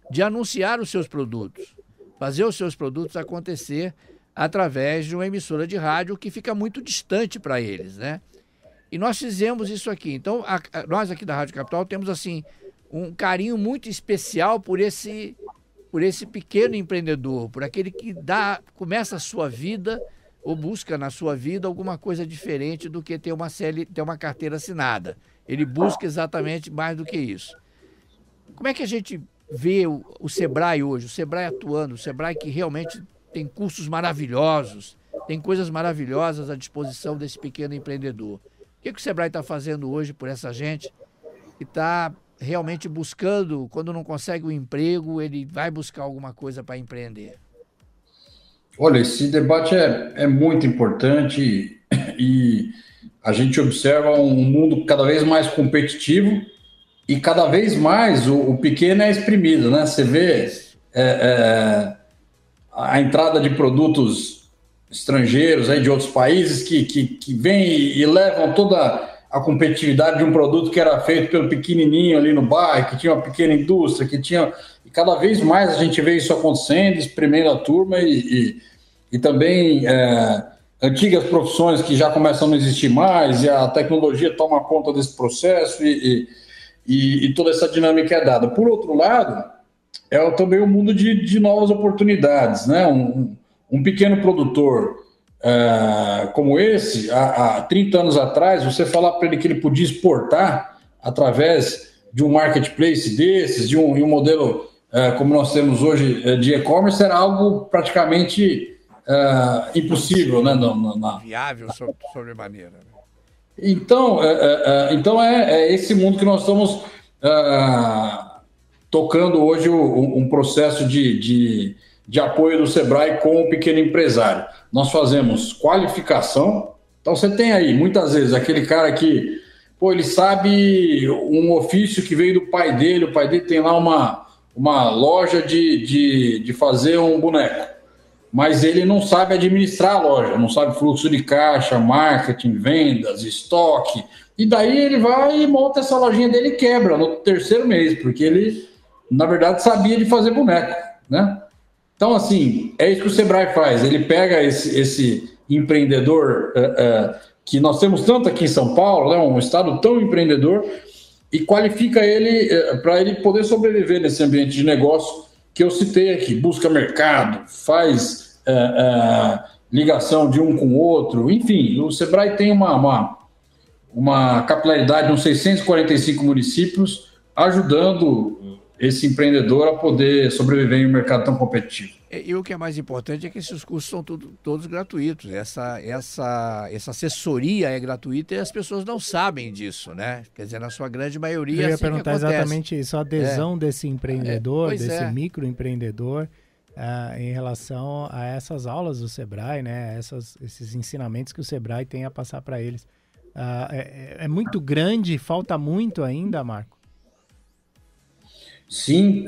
de anunciar os seus produtos, fazer os seus produtos acontecer através de uma emissora de rádio que fica muito distante para eles, né? E nós fizemos isso aqui. Então, nós aqui da Rádio Capital temos, assim, um carinho muito especial por esse pequeno empreendedor, por aquele que começa a sua vida ou busca na sua vida alguma coisa diferente do que ter uma carteira assinada. Ele busca exatamente mais do que isso. Como é que a gente vê o Sebrae hoje, o Sebrae atuando, o Sebrae que realmente tem cursos maravilhosos, tem coisas maravilhosas à disposição desse pequeno empreendedor? O que o Sebrae está fazendo hoje por essa gente que está realmente buscando, quando não consegue um emprego, ele vai buscar alguma coisa para empreender? Olha, esse debate é muito importante e a gente observa um mundo cada vez mais competitivo e cada vez mais o pequeno é exprimido, né? Você vê a entrada de produtos estrangeiros aí de outros países que vêm e levam toda a competitividade de um produto que era feito pelo pequenininho ali no bairro, que tinha uma pequena indústria, e cada vez mais a gente vê isso acontecendo, espremendo a turma e também antigas profissões que já começam a não existir mais, e a tecnologia toma conta desse processo e toda essa dinâmica é dada. Por outro lado, é também um mundo de novas oportunidades, né? Um pequeno produtor como esse, há 30 anos atrás, você falar para ele que ele podia exportar através de um marketplace desses, de um modelo como nós temos hoje de e-commerce, era algo praticamente impossível, né? Viável sobremaneira. Então, é esse mundo que nós estamos tocando hoje um processo de apoio do Sebrae com o pequeno empresário. Nós fazemos qualificação. Então, você tem aí, muitas vezes, aquele cara que, ele sabe um ofício que veio do pai dele, o pai dele tem lá uma loja de fazer um boneco, mas ele não sabe administrar a loja, não sabe fluxo de caixa, marketing, vendas, estoque, e daí ele vai e monta essa lojinha dele e quebra no terceiro mês, porque ele, na verdade, sabia de fazer boneco, né? Então, assim, é isso que o Sebrae faz. Ele pega esse empreendedor que nós temos tanto aqui em São Paulo, né, um estado tão empreendedor, e qualifica ele para ele poder sobreviver nesse ambiente de negócio que eu citei aqui. Busca mercado, faz ligação de um com o outro. Enfim, o Sebrae tem uma capilaridade nos 645 municípios, ajudando esse empreendedor a poder sobreviver em um mercado tão competitivo. E o que é mais importante é que esses cursos são todos gratuitos. Essa assessoria é gratuita e as pessoas não sabem disso, né? Quer dizer, na sua grande maioria. Eu ia perguntar exatamente isso, a adesão desse empreendedor, microempreendedor, em relação a essas aulas do Sebrae, né? Esses ensinamentos que o Sebrae tem a passar para eles. É muito grande, falta muito ainda, Marco? Sim,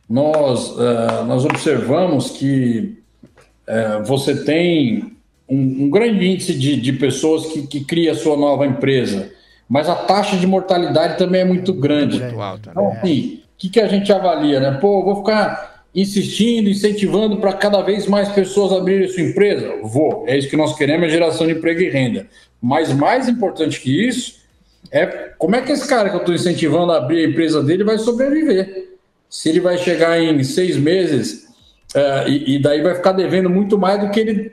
nós observamos que você tem um grande índice de pessoas que cria a sua nova empresa, mas a taxa de mortalidade também é muito grande. Muito alta, então, assim, o que a gente avalia, né? Pô, vou ficar insistindo, incentivando para cada vez mais pessoas abrirem sua empresa? Vou. É isso que nós queremos, é geração de emprego e renda. Mas mais importante que isso é como é que esse cara que eu estou incentivando a abrir a empresa dele vai sobreviver. Se ele vai chegar em 6 meses e daí vai ficar devendo muito mais do que ele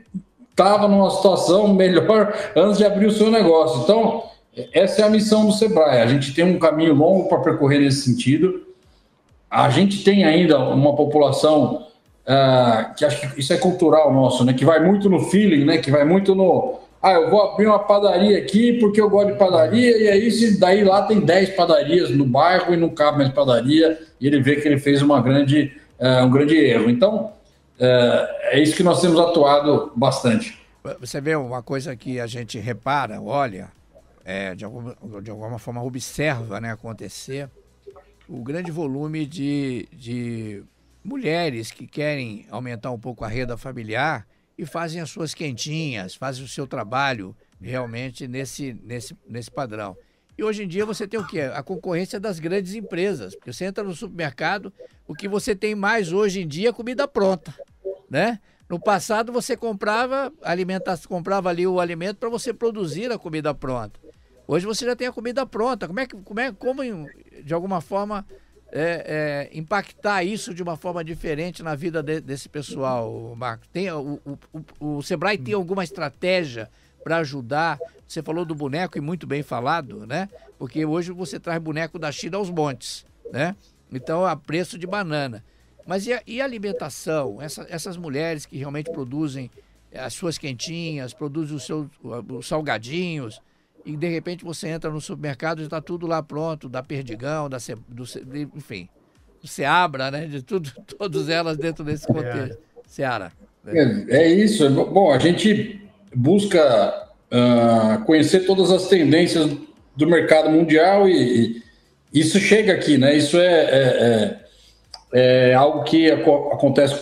estava numa situação melhor antes de abrir o seu negócio. Então, essa é a missão do Sebrae. A gente tem um caminho longo para percorrer nesse sentido. A gente tem ainda uma população que acho que isso é cultural nosso, né? Que vai muito no feeling, né? Que vai muito no... eu vou abrir uma padaria aqui porque eu gosto de padaria, e aí daí lá tem 10 padarias no bairro e não cabe mais padaria, e ele vê que ele fez um grande erro. Então, é isso que nós temos atuado bastante. Você vê uma coisa que a gente repara, olha, de alguma forma observa, né, acontecer, o grande volume de mulheres que querem aumentar um pouco a renda familiar e fazem as suas quentinhas, fazem o seu trabalho realmente nesse padrão. E hoje em dia você tem o quê? A concorrência das grandes empresas. Porque você entra no supermercado, o que você tem mais hoje em dia é comida pronta, né? No passado você comprava ali o alimento para você produzir a comida pronta. Hoje você já tem a comida pronta. Como de alguma forma impactar isso de uma forma diferente na vida desse pessoal, Marcos? O Sebrae tem alguma estratégia para ajudar? Você falou do boneco, e muito bem falado, né? Porque hoje você traz boneco da China aos montes, né? Então, a preço de banana. Mas e a alimentação? Essas mulheres que realmente produzem as suas quentinhas, produzem os salgadinhos, e de repente você entra no supermercado e está tudo lá pronto, da Perdigão, enfim, do Seabra, né? De tudo, todas elas dentro desse contexto. Seara. Né? É isso. Bom, a gente busca conhecer todas as tendências do mercado mundial e isso chega aqui, né? Isso é algo que acontece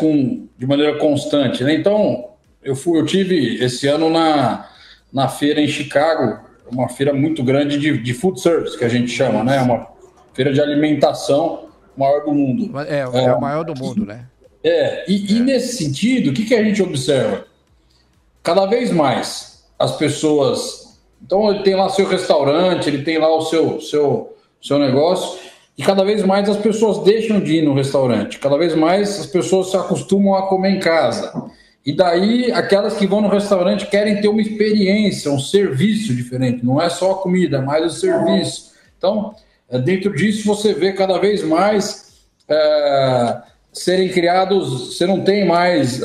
de maneira constante, né? Então, eu tive esse ano na feira em Chicago, uma feira muito grande de food service, que a gente chama, né? Uma feira de alimentação maior do mundo. É a maior do mundo, né? E nesse sentido, o que a gente observa? Cada vez mais as pessoas... Então, ele tem lá seu restaurante, ele tem lá o seu negócio, e cada vez mais as pessoas deixam de ir no restaurante, cada vez mais as pessoas se acostumam a comer em casa. E daí, aquelas que vão no restaurante querem ter uma experiência, um serviço diferente. Não é só a comida, é mais o serviço. Então, dentro disso, você vê cada vez mais serem criados... Você não tem mais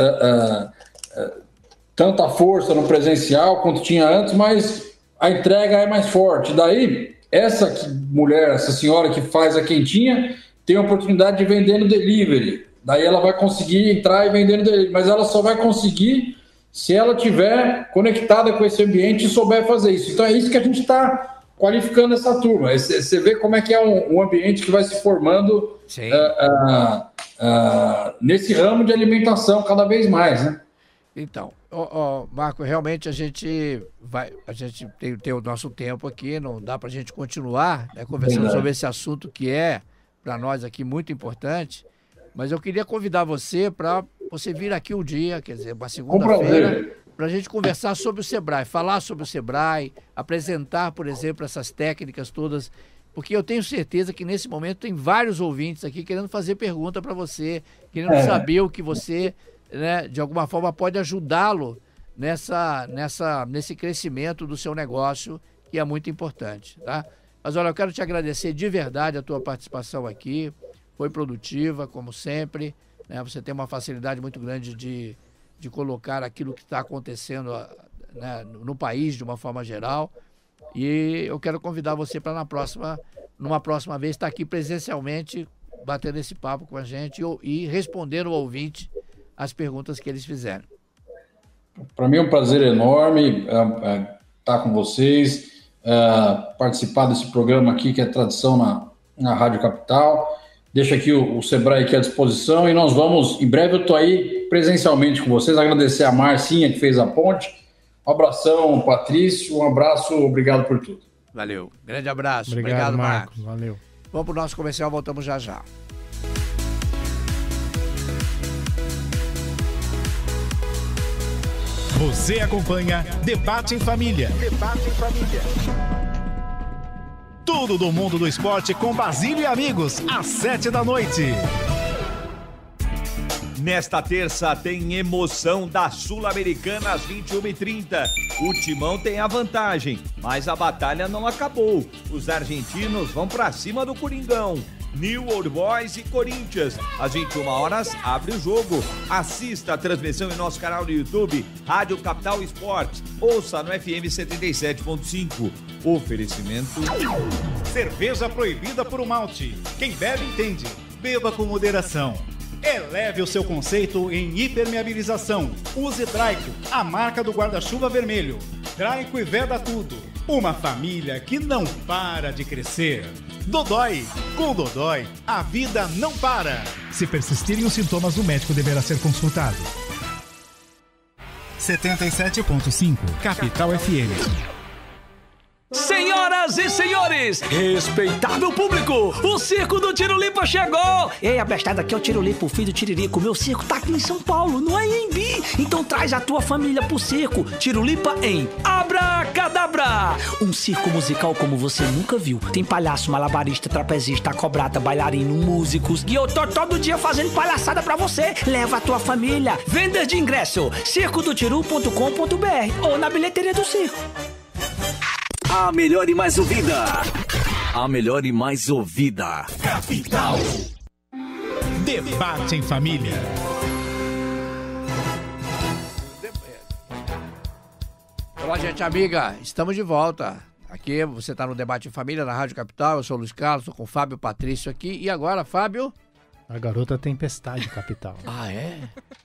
tanta força no presencial quanto tinha antes, mas a entrega é mais forte. Daí, essa senhora que faz a quentinha, tem a oportunidade de vender no delivery. Daí ela vai conseguir entrar e vender no delivery, mas ela só vai conseguir se ela estiver conectada com esse ambiente e souber fazer isso. Então é isso que a gente está qualificando essa turma. Você vê como é que é um ambiente que vai se formando nesse ramo de alimentação cada vez mais, né? Então, Marco, realmente a gente tem o nosso tempo aqui, não dá para a gente continuar, né, conversando sobre esse assunto que é, para nós aqui, muito importante, mas eu queria convidar você para você vir aqui um dia, quer dizer, uma segunda-feira, para a gente conversar sobre o Sebrae, falar sobre o Sebrae, apresentar, por exemplo, essas técnicas todas, porque eu tenho certeza que nesse momento tem vários ouvintes aqui querendo fazer pergunta para você, querendo saber o que você... Né, de alguma forma pode ajudá-lo nesse crescimento do seu negócio, que é muito importante, tá? Mas olha, eu quero te agradecer de verdade a tua participação aqui, foi produtiva, como sempre, né? Você tem uma facilidade muito grande de colocar aquilo que está acontecendo, né, no país de uma forma geral, e eu quero convidar você para numa próxima vez estar aqui presencialmente, batendo esse papo com a gente e responder o ouvinte as perguntas que eles fizeram. Para mim é um prazer enorme estar com vocês, participar desse programa aqui, que é tradição na Rádio Capital. Deixa aqui o Sebrae aqui à disposição e nós vamos, em breve eu estou aí presencialmente com vocês, agradecer a Marcinha que fez a ponte Um abração, Patrício, um abraço, obrigado por tudo. Valeu, grande abraço. Obrigado, Marcos. Valeu. Vamos pro nosso comercial, voltamos já já. Você acompanha Debate em Família. Debate em Família. Tudo do mundo do esporte com Basílio e amigos, às 19h. Nesta terça tem emoção da Sul-Americana às 21h30. O Timão tem a vantagem, mas a batalha não acabou. Os argentinos vão pra cima do Coringão. New Old Boys e Corinthians. Às 21 horas, abre o jogo. Assista a transmissão em nosso canal no YouTube, Rádio Capital Esportes. Ouça no FM 77.5. Oferecimento... Cerveja proibida por um malte. Quem bebe entende. Beba com moderação. Eleve o seu conceito em hipermeabilização. Use Draico, a marca do guarda-chuva vermelho. Draico e Veda Tudo. Uma família que não para de crescer. Dodói. Com Dodói, a vida não para. Se persistirem os sintomas, o médico deverá ser consultado. 77.5 Capital FM. Senhoras e senhores, respeitável público, o Circo do Tirulipa chegou! Ei, abestada, aqui é o Tirulipa, o filho do Tiririca. O meu circo tá aqui em São Paulo, não é em Embi. Então traz a tua família pro circo Tirulipa em Abracadabra. Um circo musical como você nunca viu. Tem palhaço, malabarista, trapezista, acobrata, bailarino, músicos. E eu tô todo dia fazendo palhaçada pra você. Leva a tua família. Venda de ingresso, circodotiru.com.br ou na bilheteria do circo. A melhor e mais ouvida. A melhor e mais ouvida. Capital. Debate em Família. Olá, gente amiga. Estamos de volta. Aqui você está no Debate em Família, na Rádio Capital. Eu sou o Luiz Carlos, estou com o Fábio Patrício aqui. E agora, Fábio? A garota tempestade, capital. Ah, é?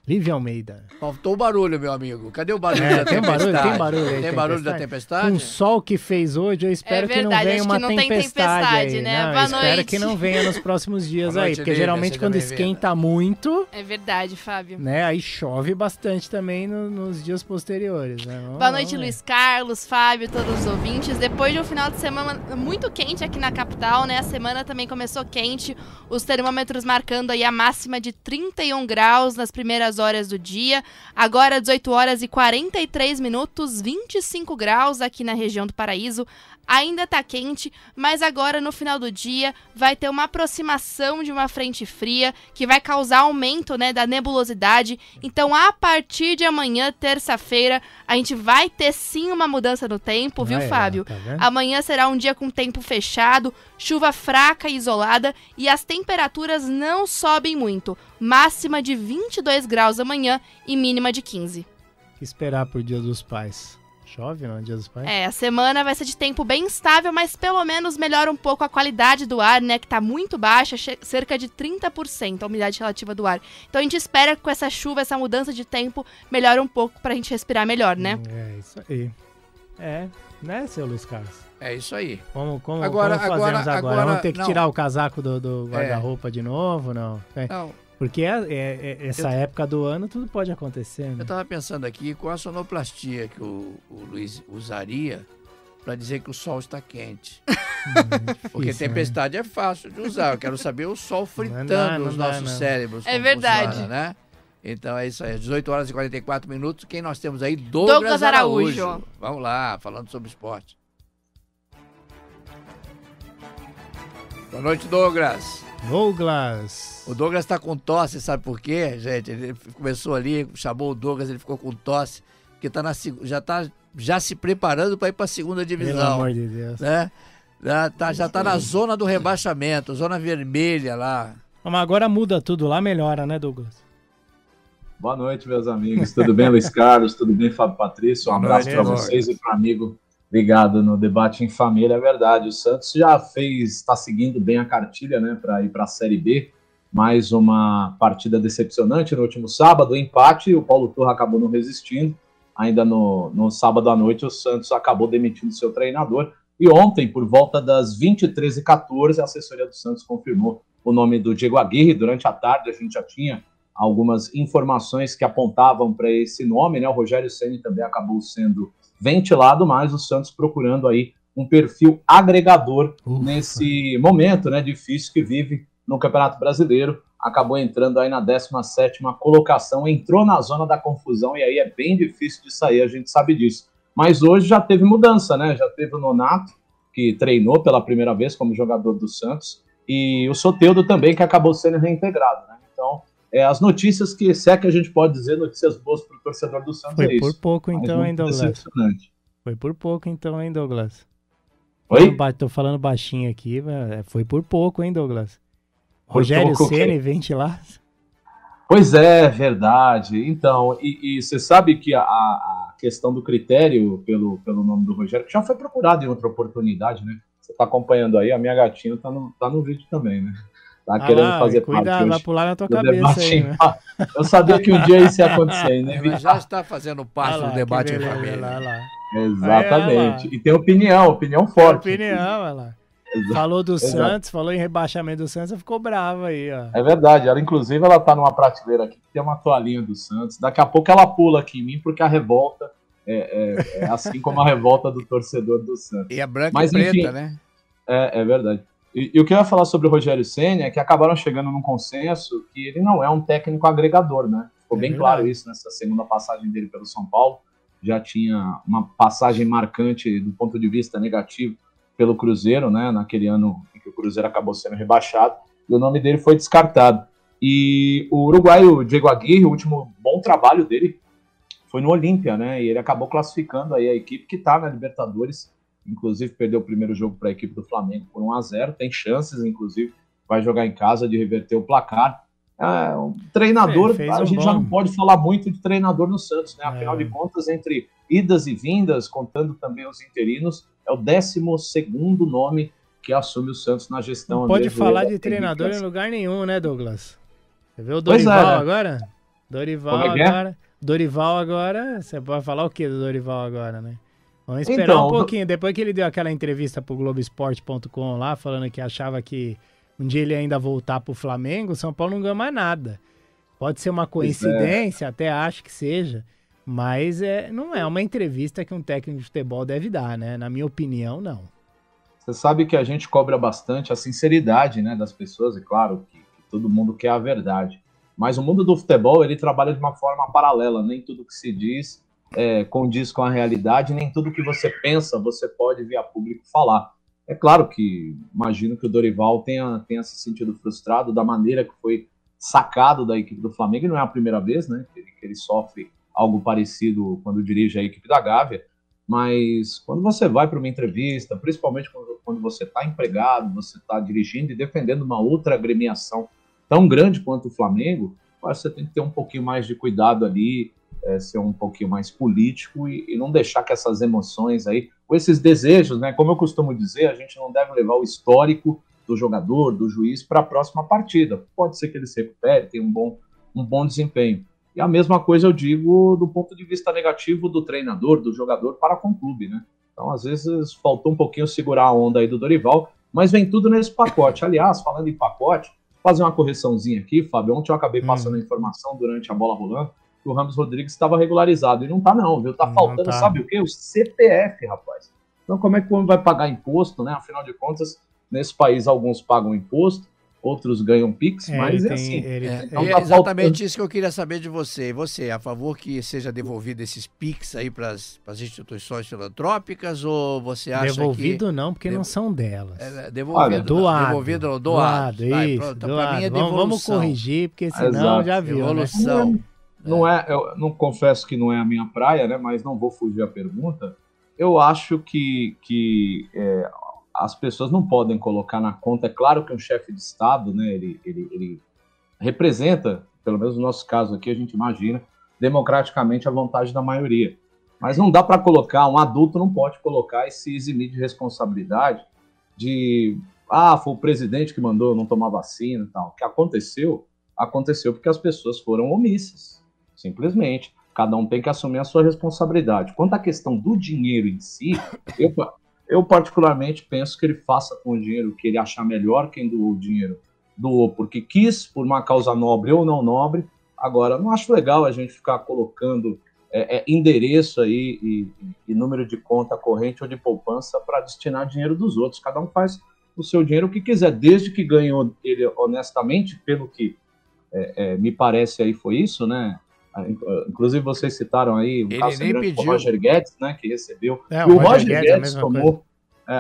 Lívia Almeida. Faltou o barulho, meu amigo. Cadê o barulho da tem tempestade? Tem barulho aí. Tem barulho da tempestade? Com o sol que fez hoje, eu espero que não venha uma tempestade aí, né? Boa noite. Espero que não venha nos próximos dias Boa aí, noite, porque Lívia, geralmente quando esquenta muito... É verdade, Fábio. Né, aí chove bastante também nos dias posteriores, né? Boa noite, Luiz Carlos, Fábio, todos os ouvintes. Depois de um final de semana muito quente aqui na capital, né? A semana também começou quente, os termômetros marcando aí a máxima de 31 graus nas primeiras horas do dia. Agora 18 horas e 43 minutos, 25 graus aqui na região do Paraíso. Ainda tá quente, mas agora no final do dia vai ter uma aproximação de uma frente fria que vai causar aumento, né, da nebulosidade. Então, a partir de amanhã, terça-feira, a gente vai ter sim uma mudança no tempo, viu, Fábio? Tá amanhã será um dia com tempo fechado, chuva fraca e isolada e as temperaturas não sobem muito. Máxima de 22 graus amanhã e mínima de 15. O que esperar pro Dia dos Pais? Chove no Dia dos Pais? A semana vai ser de tempo bem estável, mas pelo menos melhora um pouco a qualidade do ar, né? Que tá muito baixa, cerca de 30% a umidade relativa do ar. Então a gente espera que com essa chuva, essa mudança de tempo, melhore um pouco pra gente respirar melhor, né? É isso aí. Né, seu Luiz Carlos? É isso aí. Como fazemos agora? Vamos ter que tirar o casaco do guarda-roupa de novo, não? Não. Porque essa época do ano tudo pode acontecer, né? Eu tava pensando aqui qual a sonoplastia que o Luiz usaria para dizer que o sol está quente. Porque tempestade é fácil de usar. Eu quero saber o sol fritando os nossos cérebros. É verdade. Funciona, né? Então é isso aí. 18 horas e 44 minutos. Quem nós temos aí? Douglas Araújo. Vamos lá, falando sobre esporte. Boa noite, Douglas. O Douglas tá com tosse, sabe por quê, gente? Ele começou ali, chamou o Douglas, ele ficou com tosse, porque já se preparando para ir para a segunda divisão. Pelo amor de Deus. Né? Já tá na zona do rebaixamento, zona vermelha lá. Mas agora muda tudo, lá melhora, né, Douglas? Boa noite, meus amigos. Tudo bem, Luiz Carlos? Tudo bem, Fábio Patrício? Um abraço para vocês e para o amigo ligado no Debate em Família. É verdade, o Santos já está seguindo bem a cartilha, né, para ir para a Série B. Mais uma partida decepcionante no último sábado, empate, o Paulo Turra acabou não resistindo. Ainda no sábado à noite, o Santos acabou demitindo seu treinador. E ontem, por volta das 23h14, a assessoria do Santos confirmou o nome do Diego Aguirre. Durante a tarde, a gente já tinha algumas informações que apontavam para esse nome, né? O Rogério Ceni também acabou sendo ventilado, mas o Santos procurando aí um perfil agregador nesse momento, né, difícil que vive no Campeonato Brasileiro. Acabou entrando aí na 17ª colocação, entrou na zona da confusão e aí é bem difícil de sair, a gente sabe disso. Mas hoje já teve mudança, né? Já teve o Nonato, que treinou pela primeira vez como jogador do Santos, e o Soteldo também, que acabou sendo reintegrado, né? Então, as notícias que, se é que a gente pode dizer, notícias boas para o torcedor do Santos. Foi por pouco então, hein, Douglas? Foi por pouco então, hein, Douglas? Oi? Tô falando baixinho aqui, foi por pouco, hein, Douglas? Rogério Ceni ventilar? Pois é, verdade. Então, e você sabe que a questão do critério pelo nome do Rogério, que já foi procurado em outra oportunidade, né? Você tá acompanhando aí, a minha gatinha tá no vídeo também, né? Tá querendo fazer parte. Vai pular na tua cabeça aí, né? Eu sabia que um dia isso ia acontecer, né? Ela já está fazendo parte do debate em família. Lá. Exatamente. E tem opinião forte. Ela. Falou do Santos, falou em rebaixamento do Santos, ficou brava aí, ó. É verdade, inclusive ela tá numa prateleira aqui, que tem uma toalhinha do Santos. Daqui a pouco ela pula aqui em mim, porque a revolta é assim como a revolta do torcedor do Santos. E é branca e preta, enfim, né? É verdade. E o que eu ia falar sobre o Rogério Ceni é que acabaram chegando num consenso que ele não é um técnico agregador, né? Ficou bem claro isso nessa segunda passagem dele pelo São Paulo. Já tinha uma passagem marcante do ponto de vista negativo pelo Cruzeiro, né? Naquele ano em que o Cruzeiro acabou sendo rebaixado, e o nome dele foi descartado. E o uruguaio Diego Aguirre, o último bom trabalho dele foi no Olímpia, né? E ele acabou classificando aí a equipe que está na Libertadores. Inclusive perdeu o primeiro jogo para a equipe do Flamengo por 1-0, tem chances, inclusive, vai jogar em casa de reverter o placar. Um treinador, a gente já não pode falar muito de treinador no Santos, né? Afinal de contas, entre idas e vindas, contando também os interinos, é o 12º nome que assume o Santos na gestão. Não pode falar de treinador em lugar nenhum, né, Douglas? Você vê o Dorival agora? Dorival agora, você pode falar o que do Dorival agora, né? Vamos esperar um pouquinho. Depois que ele deu aquela entrevista pro Globoesporte.com lá, falando que achava que um dia ele ainda voltar pro Flamengo, o São Paulo não ganha mais nada. Pode ser uma coincidência, até acho que seja, mas não é uma entrevista que um técnico de futebol deve dar, né? Na minha opinião, não. Você sabe que a gente cobra bastante a sinceridade, né, das pessoas, e claro que todo mundo quer a verdade. Mas o mundo do futebol, ele trabalha de uma forma paralela, nem tudo que se diz condiz com a realidade, nem tudo que você pensa você pode vir a público falar. É claro que imagino que o Dorival tenha se sentido frustrado da maneira que foi sacado da equipe do Flamengo, e não é a primeira vez, né, que ele sofre algo parecido quando dirige a equipe da Gávea, mas quando você vai para uma entrevista, principalmente quando você está empregado, você está dirigindo e defendendo uma outra agremiação tão grande quanto o Flamengo, você tem que ter um pouquinho mais de cuidado ali, ser um pouquinho mais político e não deixar que essas emoções aí, ou esses desejos, né, como eu costumo dizer, a gente não deve levar o histórico do jogador, do juiz, para a próxima partida. Pode ser que ele se recupere, tenha um bom desempenho. E a mesma coisa eu digo do ponto de vista negativo do treinador, do jogador para com o clube, né? Então, às vezes, faltou um pouquinho segurar a onda aí do Dorival, mas vem tudo nesse pacote. Aliás, falando em pacote, fazer uma correçãozinha aqui, Fábio, ontem eu acabei passando a informação durante a bola rolando, que o Ramos Rodrigues estava regularizado, e não tá não, viu? Tá faltando, sabe o quê? O CPF, rapaz. Então, como é que o homem vai pagar imposto, né? Afinal de contas, nesse país, alguns pagam imposto, outros ganham Pix, mas assim. Então, é exatamente isso que eu queria saber de você. E você, a favor que seja devolvido esses Pix aí para as instituições filantrópicas, ou você acha devolvido não, porque não são delas. Devolvido, doado. Devolvido, doado. Vai, isso, então, para mim é devolução. Vamos corrigir, porque senão já viu. Devolução. Né? Eu não confesso que não é a minha praia, né? Mas não vou fugir à pergunta. Eu acho que as pessoas não podem colocar na conta. É claro que um chefe de Estado, né, ele representa, pelo menos no nosso caso aqui, a gente imagina, democraticamente a vontade da maioria. Mas não dá para colocar, um adulto não pode colocar e se eximir de responsabilidade de, foi o presidente que mandou eu não tomar vacina e tal. O que aconteceu porque as pessoas foram omissas, simplesmente. Cada um tem que assumir a sua responsabilidade. Quanto à questão do dinheiro em si, eu particularmente penso que ele faça com o dinheiro que ele achar melhor. Quem doou o dinheiro, doou porque quis, por uma causa nobre ou não nobre, Agora, não acho legal a gente ficar colocando endereço aí e número de conta corrente ou de poupança para destinar dinheiro dos outros. Cada um faz o seu dinheiro o que quiser, desde que ganhou ele honestamente, pelo que me parece aí foi isso, né? Inclusive vocês citaram aí o caso do Roger Guedes, né, que recebeu. E o Roger Guedes tomou...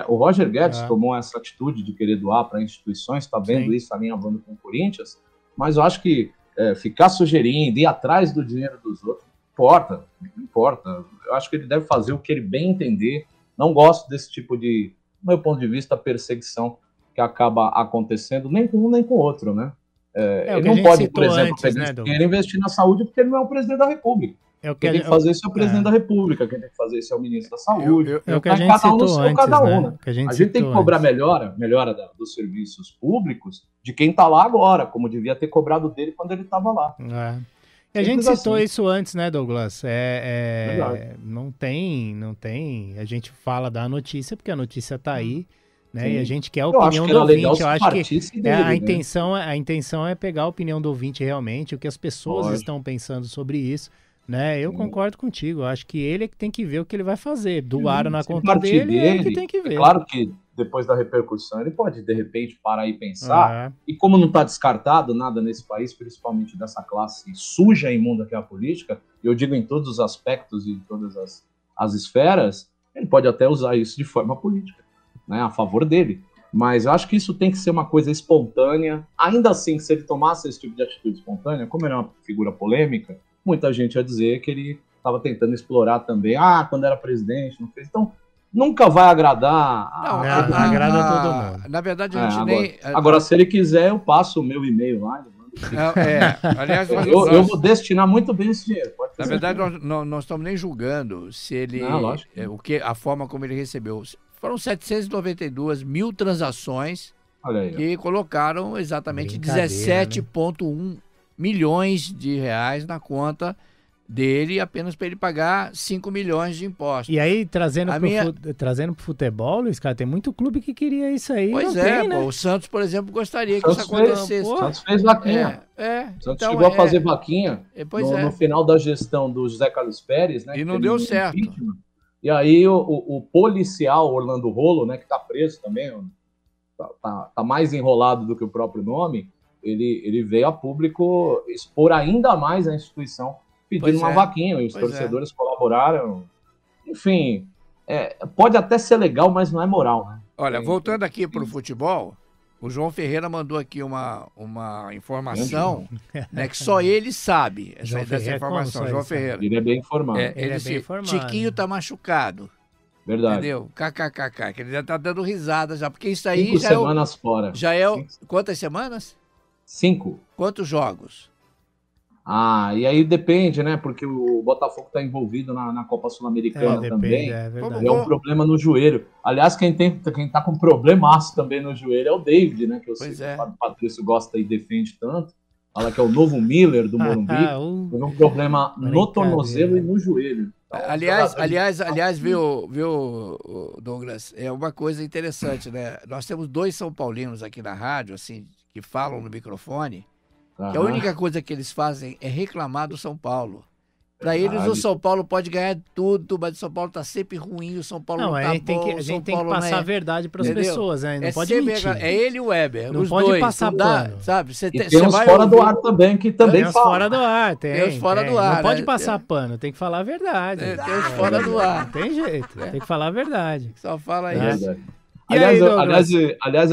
o Roger Guedes tomou essa atitude de querer doar para instituições, está vendo isso alinhavando com o Corinthians, mas eu acho que ficar sugerindo, ir atrás do dinheiro dos outros, não importa. Eu acho que ele deve fazer o que ele bem entender. Não gosto desse tipo de, do meu ponto de vista, perseguição que acaba acontecendo, nem com um nem com o outro, né? Ele não pode, por exemplo, pegar dinheiro e investir na saúde porque ele não é o presidente da República. Quem tem que fazer isso é o presidente da República, quem tem que fazer isso é o ministro da Saúde. É o que a gente citou antes, né? A gente tem que cobrar melhora dos serviços públicos de quem está lá agora, como devia ter cobrado dele quando ele estava lá. E a gente citou isso antes, né, Douglas? Não tem. A gente fala da notícia, porque a notícia está aí, né? E a gente quer a opinião do ouvinte. Eu acho que a intenção é pegar a opinião do ouvinte realmente, o que as pessoas estão pensando sobre isso. Né? Eu concordo contigo, eu acho que ele é que tem que ver o que ele vai fazer, doar na conta dele, é ele que tem que ver. Claro que depois da repercussão ele pode de repente parar e pensar, e como não está descartado nada nesse país, principalmente dessa classe suja e imunda que é a política, eu digo em todos os aspectos e em todas as esferas, ele pode até usar isso de forma política, né, a favor dele. Mas eu acho que isso tem que ser uma coisa espontânea. Ainda assim, se ele tomasse esse tipo de atitude espontânea, como ele é uma figura polêmica, muita gente ia dizer que ele estava tentando explorar também. Quando era presidente, não fez. Então, nunca vai agradar. Não agrada todo mundo. Na verdade, a gente agora, se ele quiser, eu passo o meu e-mail lá. Aliás, eu vou destinar muito bem esse dinheiro. Na verdade, nós não estamos nem julgando se ele, a forma como ele recebeu. Foram 792 mil transações que colocaram exatamente 17,1 milhões de reais na conta dele, apenas para ele pagar 5 milhões de impostos. E aí, trazendo pro futebol, Luiz, cara, tem muito clube que queria isso aí. Pois né? O Santos, por exemplo, gostaria que isso acontecesse. O Santos fez vaquinha. O Santos chegou a fazer vaquinha no final da gestão do José Carlos Pérez, né? E não deu certo. E aí o policial Orlando Rolo, né, que está preso também, tá mais enrolado do que o próprio nome, ele veio a público expor ainda mais a instituição, pedindo uma vaquinha, e os torcedores colaboraram. Enfim, pode até ser legal, mas não é moral, né? Olha, voltando aqui para o futebol, o João Ferreira mandou aqui uma informação, né, que só ele sabe dessa informação, João Ferreira. Ele é bem informado. Ele é bem informado. Tiquinho tá machucado. Verdade. Entendeu? KKKK, que ele já tá dando risada já, porque isso aí 5 semanas fora. Já é quantas semanas? 5. Quantos jogos? E aí depende, né? Porque o Botafogo está envolvido na Copa Sul-Americana também. É um problema no joelho. Aliás, quem tá com problemaço também no joelho é o David, né? Que eu sei que o Fábio Patrício gosta e defende tanto. Fala que é o novo Miller do Morumbi. Teve um problema no tornozelo e no joelho. Então, aliás, viu, Douglas? É uma coisa interessante, né? Nós temos 2 São Paulinos aqui na rádio, assim, que falam no microfone. Que a única coisa que eles fazem é reclamar do São Paulo. Para eles, o São Paulo pode ganhar tudo, mas o São Paulo tá sempre ruim, o São Paulo não tá bom. A gente tem que passar a verdade para as pessoas, né? Não pode mentir. É ele e o Weber, não os pode dois. Passar pano. Sabe? Tem uns fora do ar também, que também tem falam. Fora do ar, tem os fora do ar. Não pode passar pano, tem que falar a verdade. Tem os fora do ar. Não tem jeito, tem que falar a verdade. Só fala isso. Aliás,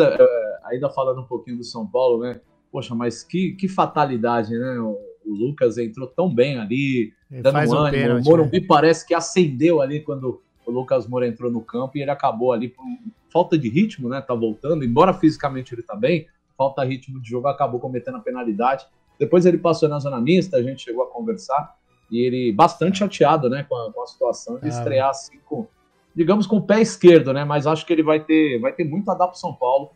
ainda falando um pouquinho do São Paulo, né? Poxa, mas que fatalidade, né? O Lucas entrou tão bem ali, dando ânimo. Pênalti, o Morumbi parece que acendeu ali quando o Lucas Moura entrou no campo e ele acabou ali por falta de ritmo, né? Tá voltando, embora fisicamente ele tá bem, falta ritmo de jogo, acabou cometendo a penalidade. Depois ele passou na zona mista, a gente chegou a conversar e ele bastante chateado, né? Com a situação de estrear assim, digamos, com o pé esquerdo, né? Mas acho que ele vai ter muito a dar pro São Paulo.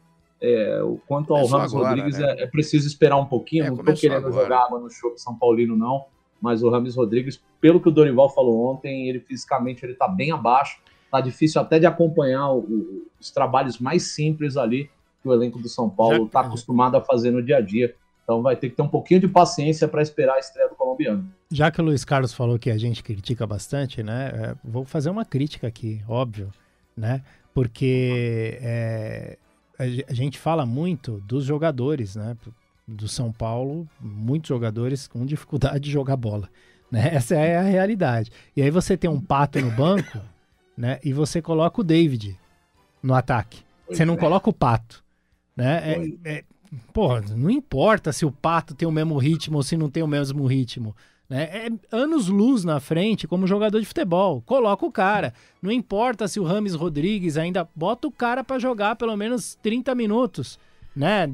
Quanto ao Ramos Rodrigues, né? É preciso esperar um pouquinho. Não estou querendo jogar água no chope São Paulino, não. Mas o Ramos Rodrigues, pelo que o Dorival falou ontem, ele fisicamente ele está bem abaixo. Está difícil até de acompanhar os trabalhos mais simples ali que o elenco do São Paulo está acostumado a fazer no dia a dia. Então vai ter que ter um pouquinho de paciência para esperar a estreia do colombiano. Já que o Luiz Carlos falou que a gente critica bastante, né? Vou fazer uma crítica aqui, óbvio, né? Porque a gente fala muito dos jogadores, né? Do São Paulo, muitos jogadores com dificuldade de jogar bola, né? Essa é a realidade. E aí você tem um Pato no banco, né? E você coloca o David no ataque. Você não coloca o Pato, né? Porra, não importa se o Pato tem o mesmo ritmo ou se não tem o mesmo ritmo, né? É anos-luz na frente como jogador de futebol. Coloca o cara. Não importa se o Rames Rodrigues ainda bota o cara para jogar pelo menos 30 minutos, né?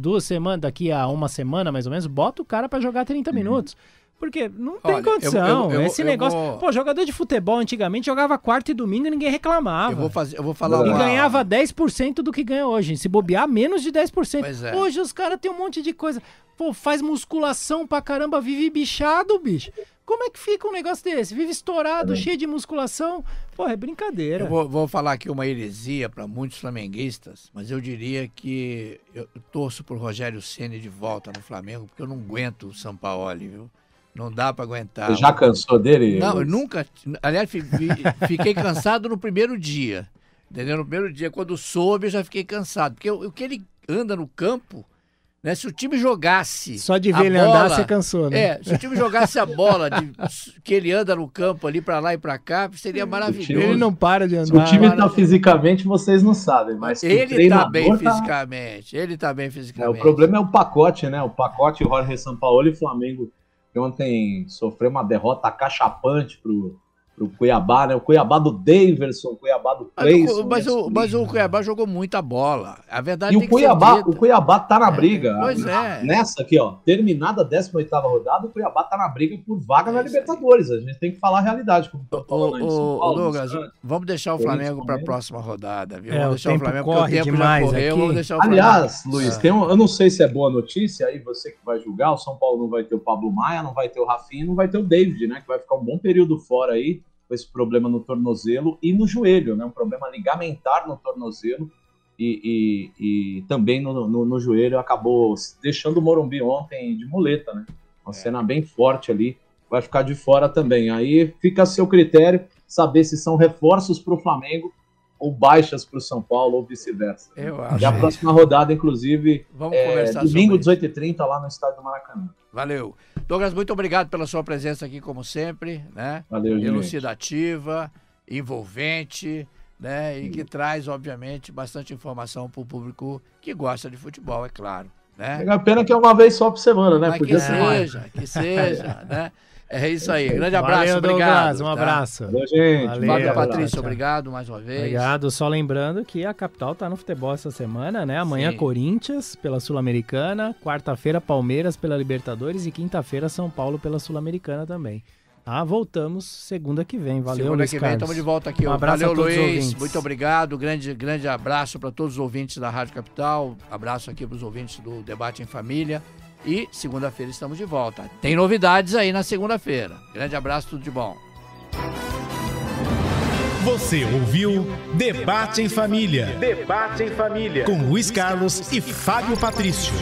Daqui a uma semana mais ou menos, bota o cara para jogar 30 minutos. Porque não tem condição. Esse negócio... Pô, jogador de futebol antigamente jogava quarta e domingo e ninguém reclamava. Eu vou falar E ganhava 10% do que ganha hoje. Se bobear, menos de 10%. Pois é. Hoje os caras têm um monte de coisa. Pô, faz musculação pra caramba, vive bichado, bicho. Como é que fica um negócio desse? Vive estourado, cheio de musculação. Pô, é brincadeira. Eu vou falar aqui uma heresia para muitos flamenguistas, mas eu diria que eu torço pro Rogério Ceni de volta no Flamengo, porque eu não aguento o Sampaoli, viu? Não dá pra aguentar. Você já cansou dele? Não, eu nunca... Aliás, fiquei cansado no primeiro dia. Entendeu? No primeiro dia, quando soube, eu já fiquei cansado. Porque o que ele anda no campo, né? Se o time jogasse... Só de ver ele andar, você cansou, né? Se o time jogasse a bola que ele anda no campo ali pra lá e pra cá, seria maravilhoso. Ele não para de andar. Se o time tá fisicamente, vocês não sabem, mas ele tá bem fisicamente. Ele tá bem fisicamente. O problema é o pacote, né? O pacote Jorge Sampaoli e Flamengo, que ontem sofreu uma derrota acachapante pro Cuiabá, né? O Cuiabá do Daverson, o Cuiabá do Cleison. Mas o Cuiabá jogou muita bola. A verdade e tem o Cuiabá tá na briga. Pois é. Nessa aqui, ó, terminada a 18ª rodada, o Cuiabá tá na briga por vaga na Libertadores. A gente tem que falar a realidade. Como Douglas, vamos deixar o Flamengo para a próxima rodada, viu? Vamos deixar o Flamengo, porque o tempo demais já correu. Vamos deixar o Aliás, Flamengo. Luiz, eu não sei se é boa notícia, aí você que vai julgar, o São Paulo não vai ter o Pablo Maia, não vai ter o Rafinha, não vai ter o David, né? Que vai ficar um bom período fora aí, com esse problema no tornozelo e no joelho, né? Um problema ligamentar no tornozelo e também no joelho. Acabou deixando o Morumbi ontem de muleta, né? Uma cena bem forte ali, vai ficar de fora também. Aí fica a seu critério saber se são reforços para o Flamengo ou baixas para o São Paulo ou vice-versa. E a próxima rodada, inclusive, domingo 18h30 lá no estádio do Maracanã. Valeu. Douglas, muito obrigado pela sua presença aqui, como sempre, né? Valeu, gente. Elucidativa, envolvente, né? E que traz, obviamente, bastante informação para o público que gosta de futebol, é claro, né? É a pena que é uma vez só por semana, né? Mas que seja, né? É isso aí. Grande abraço, valeu, obrigado. Douglas, um abraço. Valeu, gente. Fábio Patrício, obrigado mais uma vez. Obrigado. Só lembrando que a capital tá no futebol essa semana, né? Amanhã, sim, Corinthians pela Sul-Americana, quarta-feira, Palmeiras pela Libertadores e quinta-feira, São Paulo pela Sul-Americana também. Voltamos segunda que vem. Valeu, segunda Luiz que Carlos. vem, estamos de volta aqui. Um abraço valeu, a todos Luiz. Os ouvintes. Muito obrigado. Grande abraço para todos os ouvintes da Rádio Capital. Abraço aqui para os ouvintes do Debate em Família. E segunda-feira estamos de volta. Tem novidades aí na segunda-feira. Grande abraço, tudo de bom. Você ouviu Debate em Família. Debate em Família. Com Luiz Carlos e Fábio Patrício.